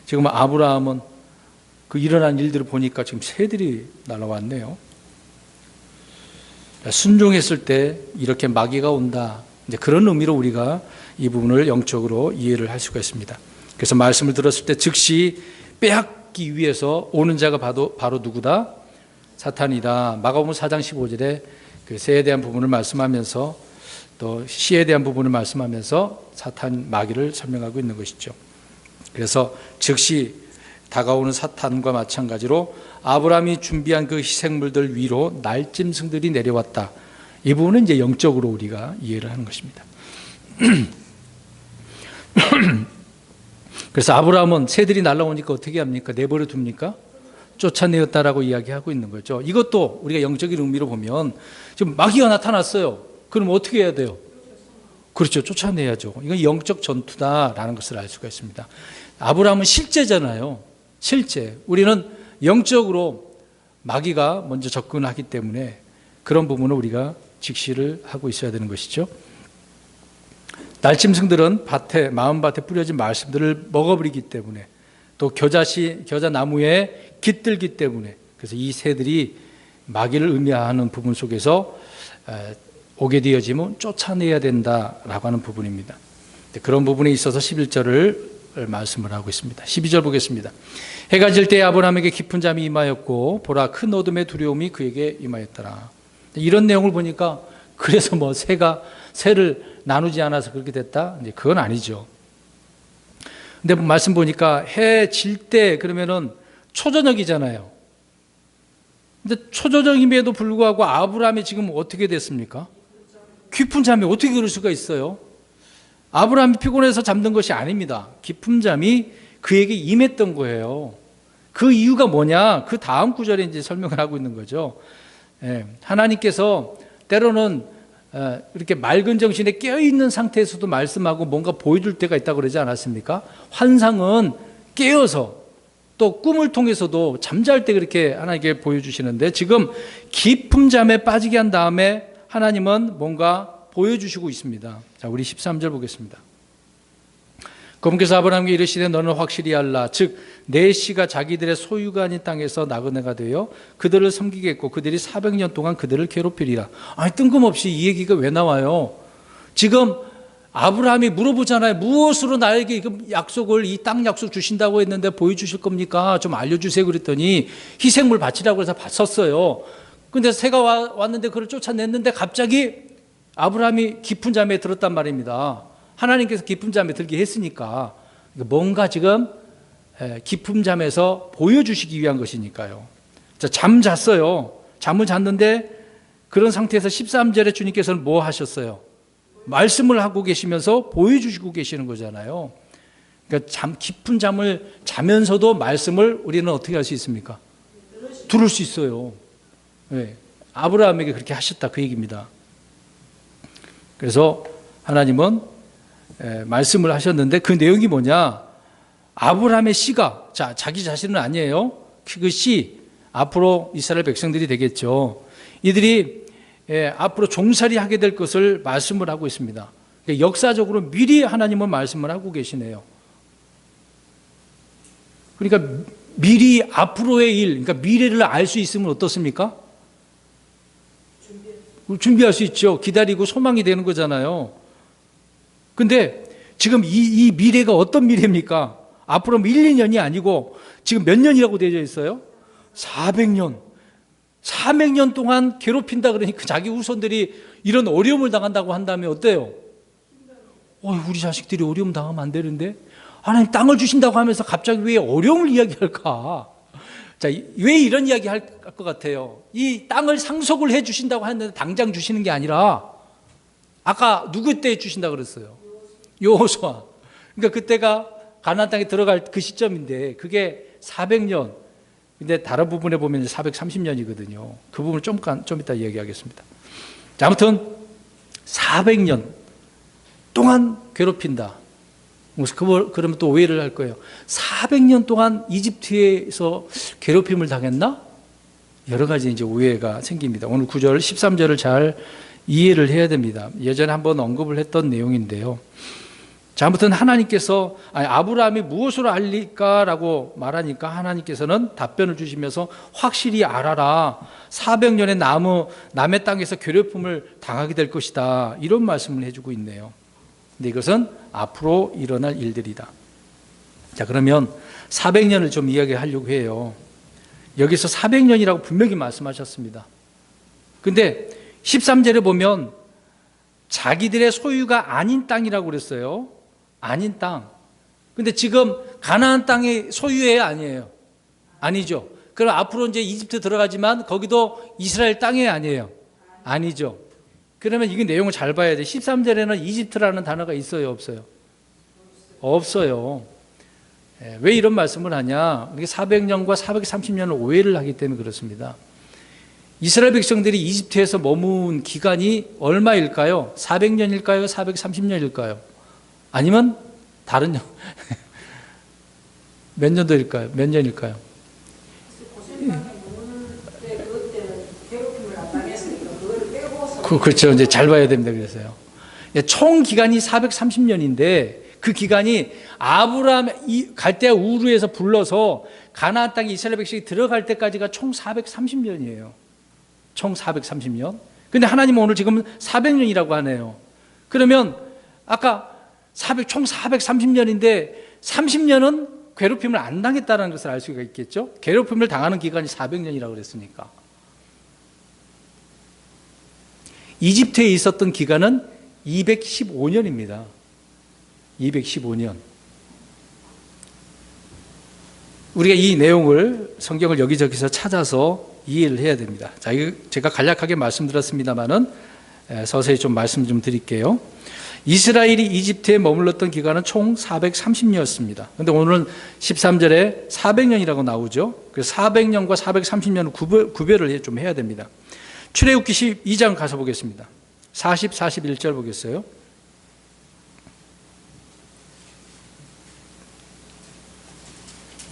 [SPEAKER 1] 지금 아브라함은 그 일어난 일들을 보니까 지금 새들이 날아왔네요. 순종했을 때 이렇게 마귀가 온다. 이제 그런 의미로 우리가 이 부분을 영적으로 이해를 할 수가 있습니다. 그래서 말씀을 들었을 때 즉시 빼앗기 위해서 오는 자가 바로 누구다? 사탄이다. 마가복음 4장 15절에 그 새에 대한 부분을 말씀하면서 또 씨에 대한 부분을 말씀하면서 사탄 마귀를 설명하고 있는 것이죠. 그래서 즉시 다가오는 사탄과 마찬가지로 아브라함이 준비한 그 희생물들 위로 날짐승들이 내려왔다. 이 부분은 이제 영적으로 우리가 이해를 하는 것입니다. 그래서 아브라함은 새들이 날아오니까 어떻게 합니까? 내버려 둡니까? 쫓아내었다라고 이야기하고 있는 거죠. 이것도 우리가 영적인 의미로 보면 지금 마귀가 나타났어요. 그럼 어떻게 해야 돼요? 그렇죠. 쫓아내야죠. 이건 영적 전투다라는 것을 알 수가 있습니다. 아브라함은 실제잖아요. 실제. 우리는 영적으로 마귀가 먼저 접근하기 때문에 그런 부분을 우리가 직시를 하고 있어야 되는 것이죠. 날짐승들은 마음밭에 뿌려진 말씀들을 먹어버리기 때문에 또 겨자나무에 깃들기 때문에 그래서 이 새들이 마귀를 의미하는 부분 속에서 오게 되어지면 쫓아내야 된다라고 하는 부분입니다. 그런 부분에 있어서 11절을 말씀을 하고 있습니다. 12절 보겠습니다. 해가 질 때 아브라함에게 깊은 잠이 임하였고 보라 큰 어둠의 두려움이 그에게 임하였더라. 이런 내용을 보니까 그래서 뭐 새를 나누지 않아서 그렇게 됐다? 이제 그건 아니죠. 근데 말씀 보니까 해 질 때 그러면은 초저녁이잖아요. 근데 초저녁임에도 불구하고 아브라함이 지금 어떻게 됐습니까? 깊은 잠이 어떻게 그럴 수가 있어요? 아브라함이 피곤해서 잠든 것이 아닙니다. 깊은 잠이 그에게 임했던 거예요. 그 이유가 뭐냐? 그 다음 구절에 이제 설명을 하고 있는 거죠. 하나님께서 때로는 이렇게 맑은 정신에 깨어있는 상태에서도 말씀하고 뭔가 보여줄 때가 있다고 그러지 않았습니까? 환상은 깨어서 또 꿈을 통해서도 잠잘 때 그렇게 하나님께 보여주시는데 지금 깊은 잠에 빠지게 한 다음에 하나님은 뭔가 보여주시고 있습니다. 자, 우리 13절 보겠습니다. 그분께서 아브라함에게 이르시되 너는 확실히 알라. 즉 내 씨가 자기들의 소유가 아닌 땅에서 나그네가 되어 그들을 섬기겠고 그들이 400년 동안 그들을 괴롭히리라. 아니 뜬금없이 이 얘기가 왜 나와요? 지금 아브라함이 물어보잖아요. 무엇으로 나에게 약속을 이 땅 약속 주신다고 했는데 보여주실 겁니까? 좀 알려주세요. 그랬더니 희생물 바치라고 해서 바쳤어요. 근데 새가 왔는데 그를 쫓아냈는데 갑자기 아브라함이 깊은 잠에 들었단 말입니다. 하나님께서 깊은 잠에 들게 했으니까 뭔가 지금 깊은 잠에서 보여주시기 위한 것이니까요. 잠 잤어요. 잠을 잤는데 그런 상태에서 13절에 주님께서는 뭐 하셨어요? 말씀을 하고 계시면서 보여주시고 계시는 거잖아요. 그러니까 깊은 잠을 자면서도 말씀을 우리는 어떻게 할 수 있습니까? 들을 수 있어요. 네. 아브라함에게 그렇게 하셨다 그 얘기입니다. 그래서 하나님은 말씀을 하셨는데 그 내용이 뭐냐? 아브라함의 씨가, 자기 자신은 아니에요. 그 씨, 앞으로 이스라엘 백성들이 되겠죠. 이들이 앞으로 종살이 하게 될 것을 말씀을 하고 있습니다. 그러니까 역사적으로 미리 하나님은 말씀을 하고 계시네요. 그러니까 미리 앞으로의 일, 그러니까 미래를 알 수 있으면 어떻습니까? 준비할 수 있죠. 기다리고 소망이 되는 거잖아요. 근데 지금 이 미래가 어떤 미래입니까? 앞으로 1, 2년이 아니고 지금 몇 년이라고 되어 있어요? 400년. 400년 동안 괴롭힌다 그러니까 자기 후손들이 이런 어려움을 당한다고 한다면 어때요? 우리 자식들이 어려움 당하면 안 되는데 하나님 땅을 주신다고 하면서 갑자기 왜 어려움을 이야기할까? 자, 왜 이런 이야기 할 것 같아요? 이 땅을 상속을 해 주신다고 하는데 당장 주시는 게 아니라 아까 누구 때 주신다고 그랬어요? 여호수아. 그러니까 그때가 가나안 땅에 들어갈 그 시점인데 그게 400년. 근데 다른 부분에 보면 430년이거든요. 그 부분을 좀 이따 얘기하겠습니다. 자, 아무튼 400년 동안 괴롭힌다. 그러면 또 오해를 할 거예요. 400년 동안 이집트에서 괴롭힘을 당했나? 여러 가지 이제 오해가 생깁니다. 오늘 9절, 13절을 잘 이해를 해야 됩니다. 예전에 한번 언급을 했던 내용인데요. 자, 아무튼 하나님께서 아브라함이 무엇으로 알릴까라고 말하니까 하나님께서는 답변을 주시면서 확실히 알아라. 400년의 남의 땅에서 괴롭힘을 당하게 될 것이다. 이런 말씀을 해주고 있네요. 근데 이것은 앞으로 일어날 일들이다. 자, 그러면 400년을 좀 이야기하려고 해요. 여기서 400년이라고 분명히 말씀하셨습니다. 근데 13절에 보면 자기들의 소유가 아닌 땅이라고 그랬어요. 아닌 땅. 근데 지금 가나안 땅의 소유예요, 아니에요? 아니죠. 그럼 앞으로 이제 이집트 들어가지만 거기도 이스라엘 땅이 아니에요? 아니죠. 그러면 이게 내용을 잘 봐야 돼. 13절에는 이집트라는 단어가 있어요, 없어요? 없어요. 왜 이런 말씀을 하냐? 400년과 430년을 오해를 하기 때문에 그렇습니다. 이스라엘 백성들이 이집트에서 머문 기간이 얼마일까요? 400년일까요? 430년일까요? 아니면 다른 몇 년도일까요? 몇 년일까요? 그렇죠. 이제 잘 봐야 됩니다. 그래서요. 총 기간이 430년인데 그 기간이 아브라함 갈대아 우르에서 불러서 가나안 땅에 이스라엘 백성이 들어갈 때까지가 총 430년이에요. 총 430년. 근데 하나님은 오늘 지금 400년이라고 하네요. 그러면 아까 총 430년인데 30년은 괴롭힘을 안 당했다는 것을 알 수가 있겠죠. 괴롭힘을 당하는 기간이 400년이라고 그랬으니까. 이집트에 있었던 기간은 215년입니다. 215년. 우리가 이 내용을 성경을 여기저기서 찾아서 이해를 해야 됩니다. 자, 이거 제가 간략하게 말씀드렸습니다만은 서서히 좀 말씀 좀 드릴게요. 이스라엘이 이집트에 머물렀던 기간은 총 430년이었습니다. 그런데 오늘은 13절에 400년이라고 나오죠. 그래서 400년과 430년을 구별을 좀 해야 됩니다. 출애굽기 12장 가서 보겠습니다. 40, 41절 보겠어요.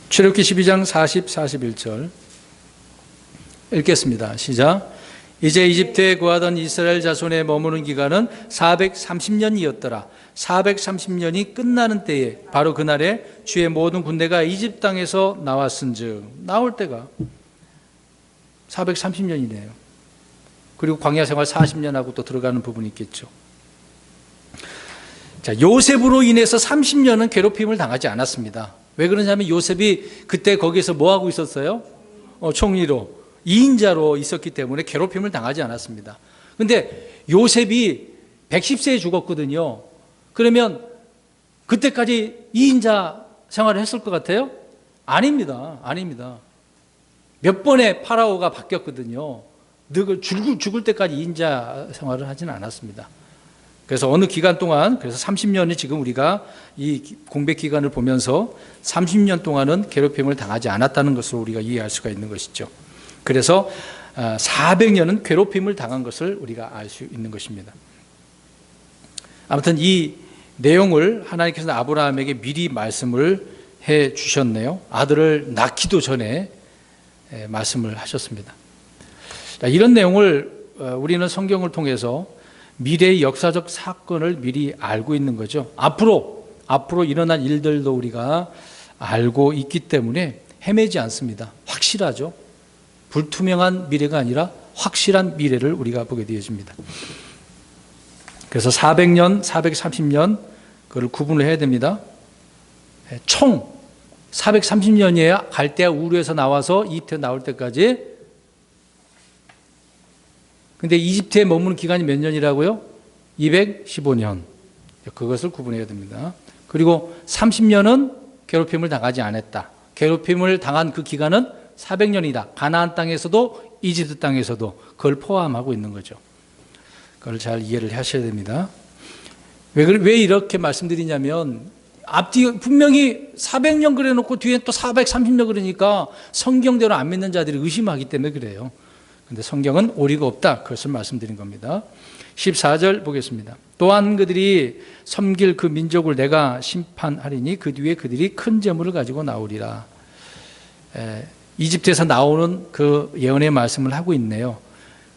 [SPEAKER 1] 출애굽기 12장 40, 41절 읽겠습니다. 시작. 이제 이집트에 거하던 이스라엘 자손에 머무는 기간은 430년이었더라. 430년이 끝나는 때에 바로 그날에 주의 모든 군대가 이집트 땅에서 나왔은즉, 나올 때가 430년이네요. 그리고 광야 생활 40년하고 또 들어가는 부분이 있겠죠. 자, 요셉으로 인해서 30년은 괴롭힘을 당하지 않았습니다. 왜 그러냐면 요셉이 그때 거기에서 뭐 하고 있었어요? 총리로, 2인자로 있었기 때문에 괴롭힘을 당하지 않았습니다. 근데 요셉이 110세에 죽었거든요. 그러면 그때까지 2인자 생활을 했을 것 같아요? 아닙니다. 아닙니다. 몇 번의 파라오가 바뀌었거든요. 죽을 때까지 2인자 생활을 하지는 않았습니다. 그래서 어느 기간 동안, 그래서 30년이 지금 우리가 이 공백 기간을 보면서 30년 동안은 괴롭힘을 당하지 않았다는 것으로 우리가 이해할 수가 있는 것이죠. 그래서 400년은 괴롭힘을 당한 것을 우리가 알 수 있는 것입니다. 아무튼 이 내용을 하나님께서 아브라함에게 미리 말씀을 해 주셨네요. 아들을 낳기도 전에 말씀을 하셨습니다. 이런 내용을 우리는 성경을 통해서 미래의 역사적 사건을 미리 알고 있는 거죠. 앞으로 일어날 일들도 우리가 알고 있기 때문에 헤매지 않습니다. 확실하죠. 불투명한 미래가 아니라 확실한 미래를 우리가 보게 되어집니다. 그래서 400년, 430년 그걸 구분을 해야 됩니다. 총 430년이에요. 갈대아 우르에서 나와서 이집트에 나올 때까지. 근데 이집트에 머무는 기간이 몇 년이라고요? 215년. 그것을 구분해야 됩니다. 그리고 30년은 괴롭힘을 당하지 않았다. 괴롭힘을 당한 그 기간은 400년이다. 가나안 땅에서도 이집트 땅에서도 그걸 포함하고 있는 거죠. 그걸 잘 이해를 하셔야 됩니다. 왜 이렇게 말씀드리냐면 앞뒤 분명히 400년 그래놓고 뒤에 또 430년 그러니까 성경대로 안 믿는 자들이 의심하기 때문에 그래요. 그런데 성경은 오리가 없다. 그것을 말씀드린 겁니다. 14절 보겠습니다. 또한 그들이 섬길 그 민족을 내가 심판하리니 그 뒤에 그들이 큰 재물을 가지고 나오리라. 이집트에서 나오는 그 예언의 말씀을 하고 있네요.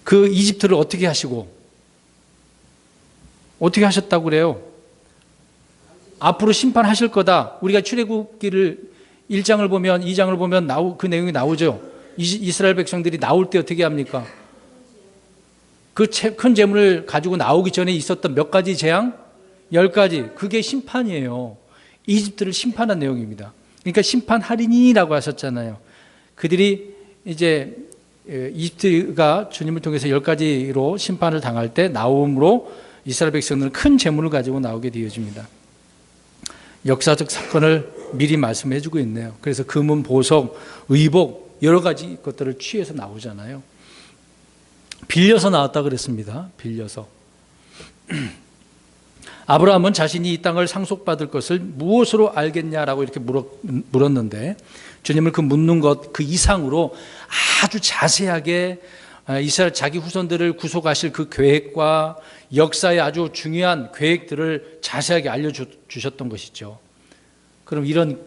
[SPEAKER 1] 그 이집트를 어떻게 하시고 어떻게 하셨다고 그래요? 앞으로 심판하실 거다. 우리가 출애굽기를 1장을 보면 2장을 보면 그 내용이 나오죠. 이스라엘 백성들이 나올 때 어떻게 합니까? 그 큰 재물을 가지고 나오기 전에 있었던 몇 가지 재앙? 10가지. 그게 심판이에요. 이집트를 심판한 내용입니다. 그러니까 심판하리니라고 하셨잖아요. 그들이 이제 이집트가 주님을 통해서 10가지로 심판을 당할 때 나옴으로 이스라엘 백성들은 큰 재물을 가지고 나오게 되어집니다. 역사적 사건을 미리 말씀해 주고 있네요. 그래서 금은 보석, 의복 여러 가지 것들을 취해서 나오잖아요. 빌려서 나왔다 그랬습니다. 빌려서. 아브라함은 자신이 이 땅을 상속받을 것을 무엇으로 알겠냐라고 이렇게 물었는데 주님을 그 묻는 것 그 이상으로 아주 자세하게 이스라엘 자기 후손들을 구속하실 그 계획과 역사의 아주 중요한 계획들을 자세하게 알려주셨던 것이죠. 그럼 이런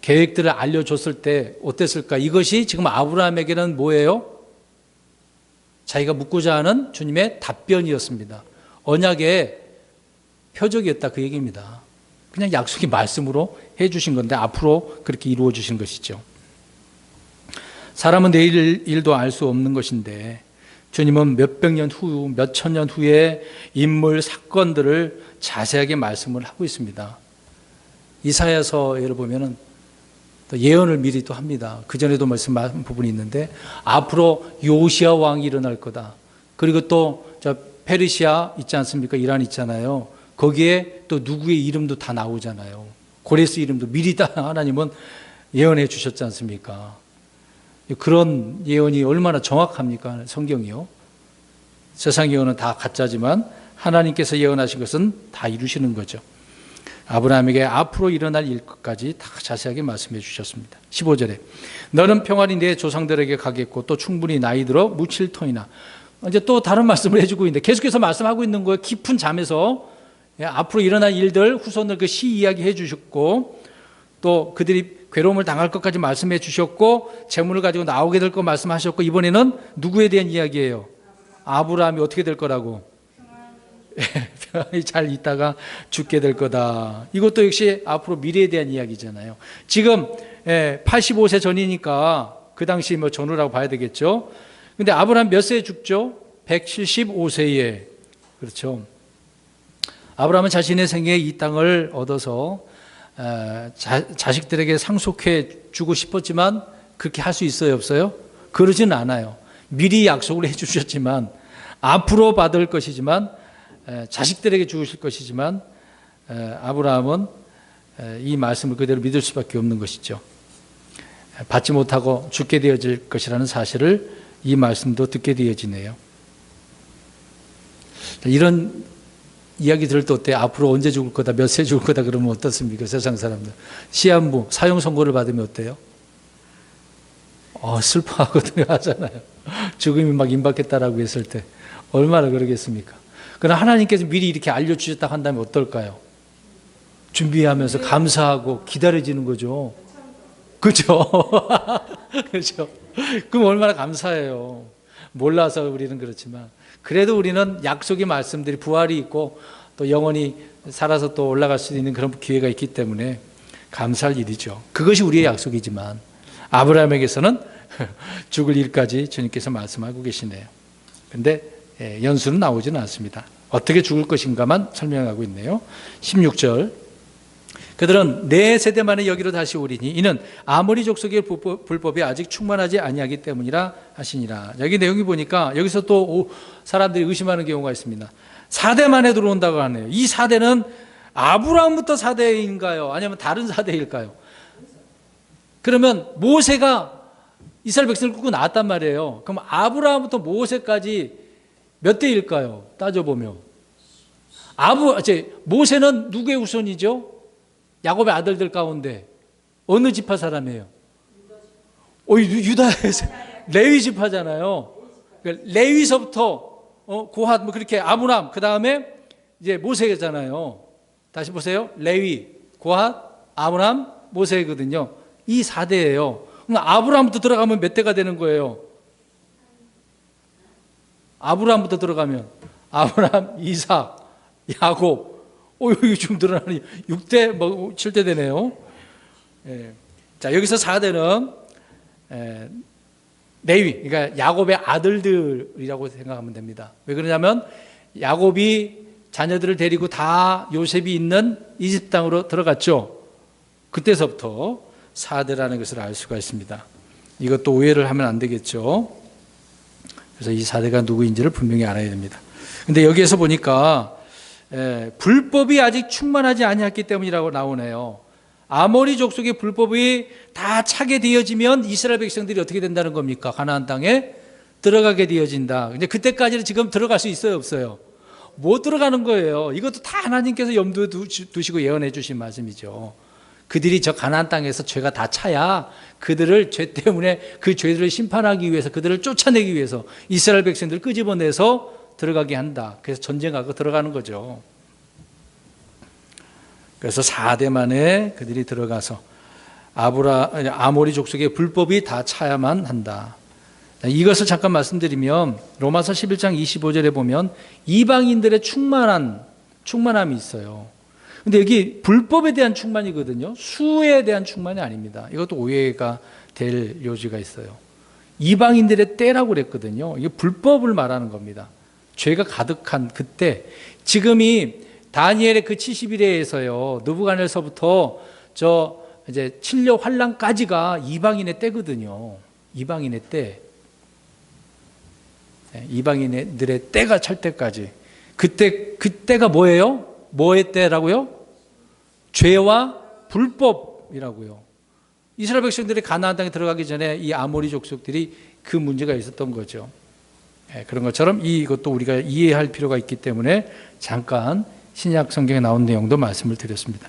[SPEAKER 1] 계획들을 알려줬을 때 어땠을까? 이것이 지금 아브라함에게는 뭐예요? 자기가 묻고자 하는 주님의 답변이었습니다. 언약의 표적이었다 그 얘기입니다. 그냥 약속의 말씀으로 해주신 건데 앞으로 그렇게 이루어 주신 것이죠. 사람은 내일 일도 알 수 없는 것인데 주님은 몇백 년 후, 몇천 년 후에 인물, 사건들을 자세하게 말씀을 하고 있습니다. 이사야서를 보면은 또 예언을 미리 또 합니다. 그 전에도 말씀한 부분이 있는데 앞으로 요시야 왕이 일어날 거다. 그리고 또 저 페르시아 있지 않습니까? 이란 있잖아요. 거기에 또 누구의 이름도 다 나오잖아요. 고레스 이름도 미리 다 하나님은 예언해 주셨지 않습니까? 그런 예언이 얼마나 정확합니까? 성경이요. 세상 예언은 다 가짜지만 하나님께서 예언하신 것은 다 이루시는 거죠. 아브라함에게 앞으로 일어날 일까지 다 자세하게 말씀해 주셨습니다. 15절에 너는 평안히 내 조상들에게 가겠고 또 충분히 나이 들어 묻힐 터이나 이제 또 다른 말씀을 해주고 있는데 계속해서 말씀하고 있는 거예요. 깊은 잠에서 앞으로 일어날 일들 후손들 그 시 이야기 해 주셨고 또 그들이 괴로움을 당할 것까지 말씀해 주셨고 재물을 가지고 나오게 될 거 말씀하셨고 이번에는 누구에 대한 이야기예요? 아브라함이 어떻게 될 거라고? 평안히 잘 있다가 죽게 될 거다. 이것도 역시 앞으로 미래에 대한 이야기잖아요. 지금 85세 전이니까 그 당시 뭐 전후라고 봐야 되겠죠. 근데 아브라함 몇 세에 죽죠? 175세에. 그렇죠. 아브라함은 자신의 생애에 이 땅을 얻어서 자식들에게 상속해 주고 싶었지만 그렇게 할 수 있어요, 없어요? 그러진 않아요. 미리 약속을 해 주셨지만 앞으로 받을 것이지만 자식들에게 주실 것이지만 아브라함은 이 말씀을 그대로 믿을 수밖에 없는 것이죠. 받지 못하고 죽게 되어질 것이라는 사실을 이 말씀도 듣게 되어지네요. 이런 이야기 들을 때 어때요? 앞으로 언제 죽을 거다, 몇 세 죽을 거다 그러면 어떻습니까? 세상 사람들. 시한부, 사형 선고를 받으면 어때요? 슬퍼하거든요. 하잖아요. 죽음이 막 임박했다라고 했을 때 얼마나 그러겠습니까? 그러나 하나님께서 미리 이렇게 알려주셨다 한다면 어떨까요? 준비하면서 감사하고 기다려지는 거죠. 그렇죠? 그렇죠? 그럼 얼마나 감사해요. 몰라서 우리는 그렇지만 그래도 우리는 약속의 말씀들이 부활이 있고 또 영원히 살아서 또 올라갈 수 있는 그런 기회가 있기 때문에 감사할 일이죠. 그것이 우리의 약속이지만 아브라함에게서는 죽을 일까지 주님께서 말씀하고 계시네요. 그런데 연수는 나오지는 않습니다. 어떻게 죽을 것인가만 설명하고 있네요. 16절, 그들은 네 세대 만에 여기로 다시 오리니 이는 아모리 족속의 불법이 아직 충만하지 아니하기 때문이라 하시니라. 여기 내용이 보니까 여기서 또 사람들이 의심하는 경우가 있습니다. 4대 만에 들어온다고 하네요. 이 4대는 아브라함부터 4대인가요? 아니면 다른 4대일까요? 그러면 모세가 이스라엘 백성을 끌고 나왔단 말이에요. 그럼 아브라함부터 모세까지 몇 대일까요? 따져보면 모세는 누구의 후손이죠? 야곱의 아들들 가운데 어느 지파 사람이에요? 유다에서 레위 지파잖아요. 레위서부터 고핫 그렇게 아브람, 그 다음에 이제 모세잖아요. 다시 보세요. 레위, 고핫, 아브람, 모세거든요. 이 4대예요. 그럼 아브람부터 들어가면 몇 대가 되는 거예요? 아브람부터 들어가면 아브람, 이삭, 야곱. 여기 좀 늘어나니 6대, 7대 되네요. 자, 여기서 4대는 레위, 그러니까 야곱의 아들들이라고 생각하면 됩니다. 왜 그러냐면 야곱이 자녀들을 데리고 다 요셉이 있는 이집트 땅으로 들어갔죠. 그때서부터 4대라는 것을 알 수가 있습니다. 이것도 오해를 하면 안 되겠죠. 그래서 이 4대가 누구인지를 분명히 알아야 됩니다. 근데 여기에서 보니까 불법이 아직 충만하지 아니했기 때문이라고 나오네요. 아모리 족속의 불법이 다 차게 되어지면 이스라엘 백성들이 어떻게 된다는 겁니까? 가나안 땅에 들어가게 되어진다. 근데 그때까지는 지금 들어갈 수 있어요, 없어요? 못 들어가는 거예요. 이것도 다 하나님께서 염두에 두시고 예언해 주신 말씀이죠. 그들이 저 가나안 땅에서 죄가 다 차야 그들을 죄 때문에 그 죄들을 심판하기 위해서 그들을 쫓아내기 위해서 이스라엘 백성들을 끄집어내서 들어가게 한다. 그래서 전쟁하고 들어가는 거죠. 그래서 4대 만에 그들이 들어가서 아모리 족속의 불법이 다 차야만 한다. 이것을 잠깐 말씀드리면 로마서 11장 25절에 보면 이방인들의 충만함이 있어요. 근데 여기 불법에 대한 충만이거든요. 수에 대한 충만이 아닙니다. 이것도 오해가 될 요지가 있어요. 이방인들의 때라고 그랬거든요. 이게 불법을 말하는 겁니다. 죄가 가득한 그때, 지금이 다니엘의 그 70일에서요, 느부갓네살서부터 이제 7년 환란까지가 이방인의 때거든요. 이방인의 때. 이방인들의 때가 찰 때까지. 그때가 뭐예요? 뭐의 때라고요? 죄와 불법이라고요. 이스라엘 백성들이 가나안 땅에 들어가기 전에 이 아모리 족속들이 그 문제가 있었던 거죠. 그런 것처럼 이것도 우리가 이해할 필요가 있기 때문에 잠깐 신약 성경에 나온 내용도 말씀을 드렸습니다.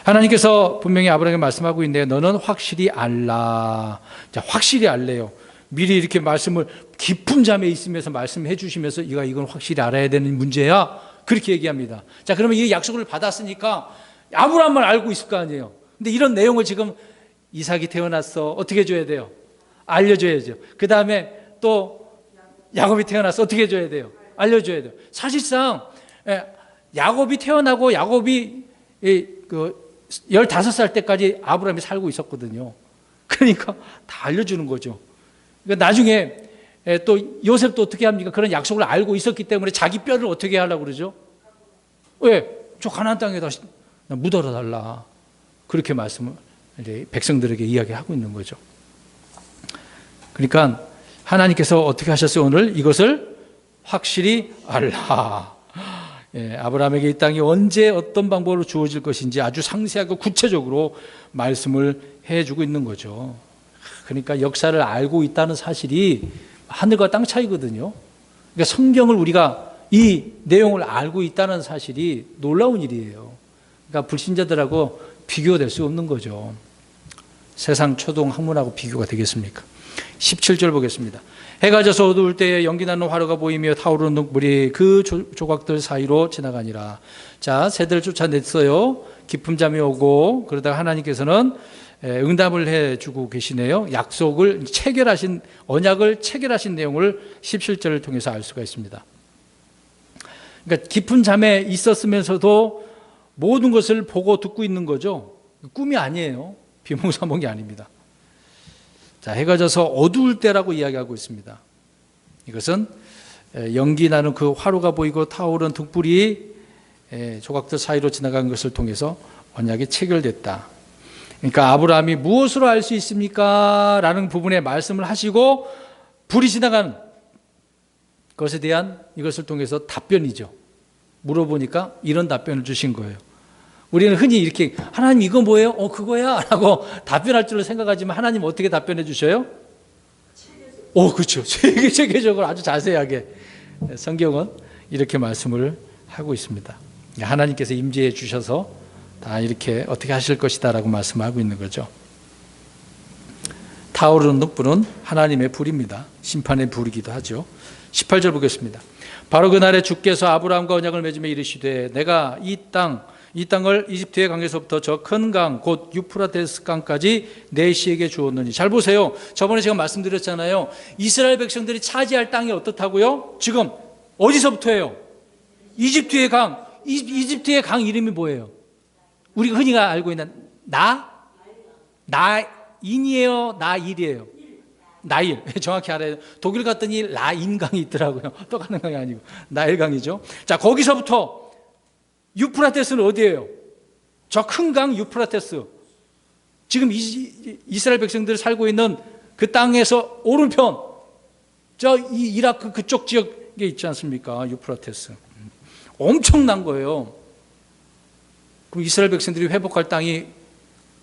[SPEAKER 1] 하나님께서 분명히 아브라함에게 말씀하고 있는데 너는 확실히 알라. 자, 확실히 알래요. 미리 이렇게 말씀을 깊은 잠에 있으면서 말씀해 주시면서 이건 확실히 알아야 되는 문제야. 그렇게 얘기합니다. 자, 그러면 이 약속을 받았으니까 아브라함만 알고 있을 거 아니에요. 근데 이런 내용을 지금 이삭이 태어났어. 어떻게 해줘야 돼요? 알려줘야죠. 그 다음에 또 야곱이 태어났어. 어떻게 해줘야 돼요? 알려줘야 돼요. 사실상 야곱이 태어나고 야곱이 15살 때까지 아브라함이 살고 있었거든요. 그러니까 다 알려주는 거죠. 그러니까 나중에 또 요셉도 어떻게 합니까? 그런 약속을 알고 있었기 때문에 자기 뼈를 어떻게 하려고 그러죠? 왜? 저 가나안 땅에다 묻어라 달라. 그렇게 말씀을 이제 백성들에게 이야기하고 있는 거죠. 그러니까 하나님께서 어떻게 하셨어요? 오늘 이것을 확실히 알라. 아브라함에게 이 땅이 언제 어떤 방법으로 주어질 것인지 아주 상세하고 구체적으로 말씀을 해주고 있는 거죠. 그러니까 역사를 알고 있다는 사실이 하늘과 땅 차이거든요. 그러니까 성경을 우리가 이 내용을 알고 있다는 사실이 놀라운 일이에요. 그러니까 불신자들하고 비교될 수 없는 거죠. 세상 초동 학문하고 비교가 되겠습니까? 17절 보겠습니다. 해가 져서 어두울 때에 연기나는 화로가 보이며 타오르는 눈물이 그 조각들 사이로 지나가니라. 자, 새들을 쫓아냈어요. 깊은 잠이 오고 그러다가 하나님께서는 응답을 해주고 계시네요. 약속을 체결하신, 언약을 체결하신 내용을 17절을 통해서 알 수가 있습니다. 그러니까 깊은 잠에 있었으면서도 모든 것을 보고 듣고 있는 거죠. 꿈이 아니에요. 비몽사몽이 아닙니다. 자, 해가 져서 어두울 때라고 이야기하고 있습니다. 이것은 연기 나는 그 화로가 보이고 타오르는 등불이 조각들 사이로 지나간 것을 통해서 언약이 체결됐다. 그러니까 아브라함이 무엇으로 알 수 있습니까? 라는 부분에 말씀을 하시고 불이 지나간 것에 대한 이것을 통해서 답변이죠. 물어보니까 이런 답변을 주신 거예요. 우리는 흔히 이렇게 하나님 이거 뭐예요? 그거야 라고 답변할 줄로 생각하지만 하나님 어떻게 답변해 주셔요? 그렇죠. 체계적으로 아주 자세하게 성경은 이렇게 말씀을 하고 있습니다. 하나님께서 임재해 주셔서 다 이렇게 어떻게 하실 것이다 라고 말씀하고 있는 거죠. 타오르는 등불은 하나님의 불입니다. 심판의 불이기도 하죠. 18절 보겠습니다. 바로 그날에 주께서 아브라함과 언약을 맺으며 이르시되 내가 이 땅을 이집트의 강에서부터 저 큰 강 곧 유프라테스 강까지 내 씨에게 주었느니. 잘 보세요. 저번에 제가 말씀드렸잖아요. 이스라엘 백성들이 차지할 땅이 어떻다고요? 지금 어디서부터예요? 이집트의 강. 이집트의 강 이름이 뭐예요? 우리가 흔히 알고 있는 나인이에요? 나일이에요? 나일. 정확히 알아요. 독일 갔더니 라인강이 있더라고요. 똑같은 강이 아니고 나일강이죠. 자, 거기서부터 유프라테스는 어디예요? 저 큰 강 유프라테스. 지금 이스라엘 백성들이 살고 있는 그 땅에서 오른편 저 이라크 그쪽 지역에 있지 않습니까? 유프라테스. 엄청난 거예요. 그럼 이스라엘 백성들이 회복할 땅이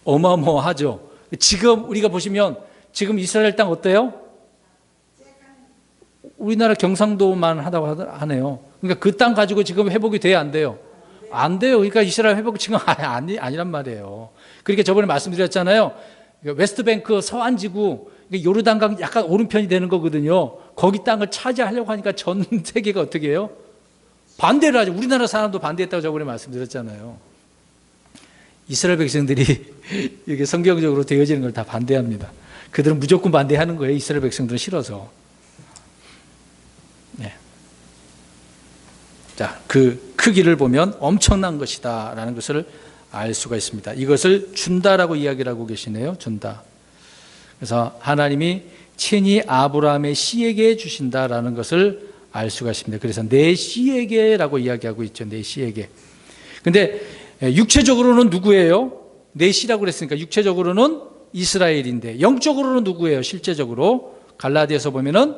[SPEAKER 1] 어마어마하죠. 지금 우리가 보시면 지금 이스라엘 땅 어때요? 우리나라 경상도만 하다고 하네요. 그러니까 그 땅 가지고 지금 회복이 돼야 안 돼요? 안 돼요. 그러니까 이스라엘 회복 지금 아니란 말이에요. 그러니까 저번에 말씀드렸잖아요. 웨스트뱅크 서안지구 요르단강 약간 오른편이 되는 거거든요. 거기 땅을 차지하려고 하니까 전 세계가 어떻게 해요? 반대를 하죠. 우리나라 사람도 반대했다고 저번에 말씀드렸잖아요. 이스라엘 백성들이 이게 성경적으로 되어지는 걸 다 반대합니다. 그들은 무조건 반대하는 거예요. 이스라엘 백성들은 싫어서. 네. 자, 그 크기를 보면 엄청난 것이다 라는 것을 알 수가 있습니다. 이것을 준다라고 이야기를 하고 계시네요. 준다. 그래서 하나님이 친히 아브라함의 씨에게 주신다라는 것을 알 수가 있습니다. 그래서 내 씨에게라고 이야기하고 있죠. 내 씨에게. 근데 육체적으로는 누구예요? 내 씨라고 그랬으니까 육체적으로는 이스라엘인데 영적으로는 누구예요? 실제적으로 갈라디아서 보면은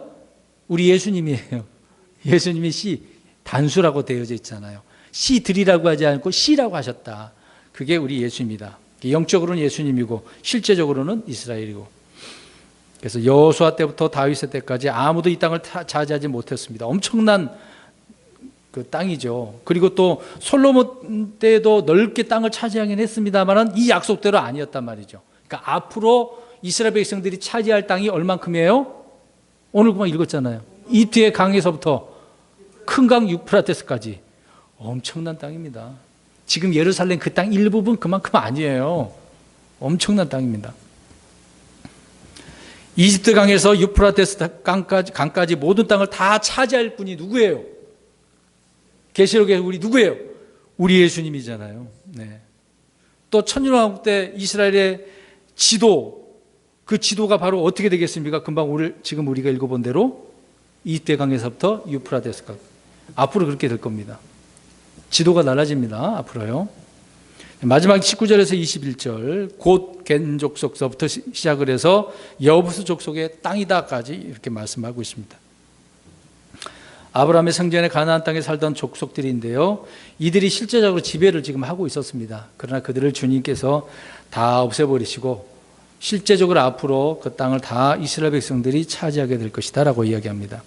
[SPEAKER 1] 우리 예수님이에요. 예수님이 씨 단수라고 되어져 있잖아요. 씨들이라고 하지 않고 씨라고 하셨다. 그게 우리 예수입니다. 영적으로는 예수님이고 실제적으로는 이스라엘이고. 그래서 여호수아 때부터 다윗의 때까지 아무도 이 땅을 차지하지 못했습니다. 엄청난 그 땅이죠. 그리고 또 솔로몬 때도 넓게 땅을 차지하긴 했습니다만 이 약속대로 아니었단 말이죠. 그러니까 앞으로 이스라엘 백성들이 차지할 땅이 얼만큼이에요? 오늘 그만 읽었잖아요. 이집트의 강에서부터 큰 강 유프라테스까지 엄청난 땅입니다. 지금 예루살렘 그 땅 일부분 그만큼 아니에요. 엄청난 땅입니다. 이집트 강에서 유프라테스 강까지 모든 땅을 다 차지할 분이 누구예요? 계시록에 우리 누구예요? 우리 예수님이잖아요. 네. 또 천년왕국 때 이스라엘의 지도, 그 지도가 바로 어떻게 되겠습니까? 금방 지금 우리가 읽어본 대로 이집트 강에서부터 유프라테스까지 앞으로 그렇게 될 겁니다. 지도가 달라집니다. 앞으로요. 마지막 19절에서 21절 곧 겐 족속서부터 시작을 해서 여부수 족속의 땅이다까지 이렇게 말씀하고 있습니다. 아브라함의 생전에 가나안 땅에 살던 족속들인데요. 이들이 실제적으로 지배를 지금 하고 있었습니다. 그러나 그들을 주님께서 다 없애버리시고 실제적으로 앞으로 그 땅을 다 이스라엘 백성들이 차지하게 될 것이다 라고 이야기합니다.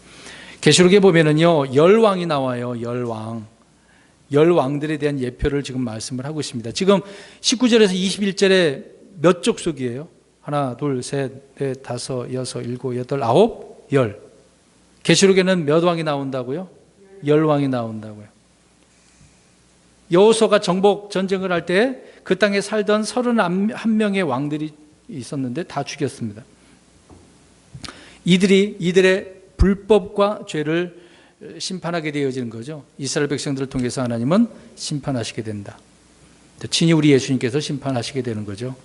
[SPEAKER 1] 계시록에 보면은요, 열왕이 나와요. 열왕들에 대한 예표를 지금 말씀을 하고 있습니다. 지금 19절에서 21절에 몇 족속이에요? 하나, 둘, 셋, 넷, 다섯, 여섯, 일곱, 여덟, 아홉, 열. 계시록에는 몇 왕이 나온다고요? 열왕이 나온다고요. 여호수아가 정복 전쟁을 할 때 그 땅에 살던 31명의 왕들이 있었는데 다 죽였습니다. 이들의 불법과 죄를 심판하게 되어지는 거죠. 이스라엘 백성들을 통해서 하나님은 심판하시게 된다. 친히 우리 예수님께서 심판하시게 되는 거죠.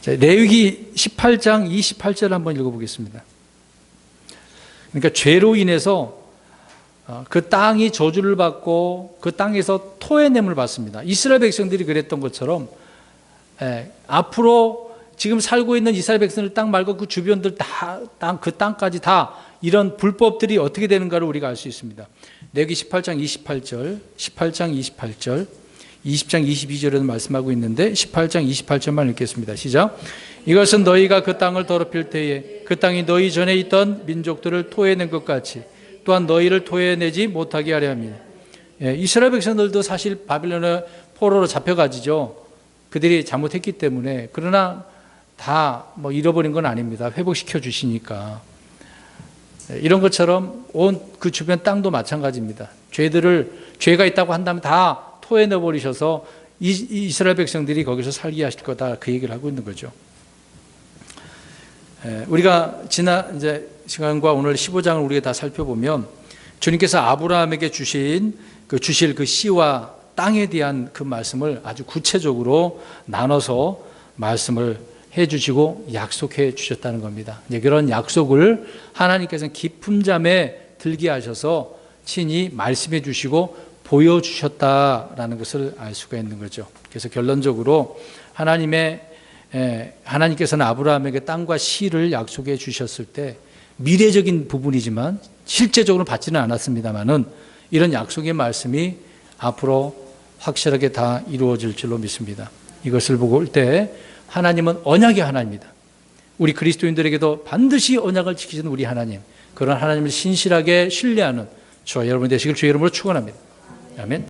[SPEAKER 1] 자, 레위기 18장 28절 한번 읽어보겠습니다. 그러니까 죄로 인해서 그 땅이 저주를 받고 그 땅에서 토해냄을 받습니다. 이스라엘 백성들이 그랬던 것처럼 앞으로 지금 살고 있는 이스라엘 백성들 땅 말고 그 주변들 다 그 땅까지 다 이런 불법들이 어떻게 되는가를 우리가 알 수 있습니다. 레위기 18장 28절, 20장 22절에도 말씀하고 있는데 18장 28절만 읽겠습니다. 시작. 이것은 너희가 그 땅을 더럽힐 때에 그 땅이 너희 전에 있던 민족들을 토해낸 것 같이 또한 너희를 토해내지 못하게 하려 합니다. 이스라엘 백성들도 사실 바빌론의 포로로 잡혀가지죠. 그들이 잘못했기 때문에. 그러나 다 잃어버린 건 아닙니다. 회복시켜 주시니까. 이런 것처럼 온 그 주변 땅도 마찬가지입니다. 죄가 있다고 한다면 다 토해내 버리셔서 이스라엘 백성들이 거기서 살게 하실 거다, 그 얘기를 하고 있는 거죠. 우리가 지난 시간과 오늘 15장을 우리가 다 살펴보면 주님께서 아브라함에게 주실 그 씨와 땅에 대한 그 말씀을 아주 구체적으로 나눠서 말씀을 해주시고 약속해 주셨다는 겁니다. 그런 약속을 하나님께서는 깊은 잠에 들게 하셔서 친히 말씀해 주시고 보여주셨다라는 것을 알 수가 있는 거죠. 그래서 결론적으로 하나님께서는 아브라함에게 땅과 씨를 약속해 주셨을 때 미래적인 부분이지만 실제적으로 받지는 않았습니다만은 이런 약속의 말씀이 앞으로 확실하게 다 이루어질 줄로 믿습니다. 이것을 보고 올 때 하나님은 언약의 하나님입니다. 우리 그리스도인들에게도 반드시 언약을 지키시는 우리 하나님, 그런 하나님을 신실하게 신뢰하는 저와 여러분 되시길 주의 이름으로 축원합니다. 아멘.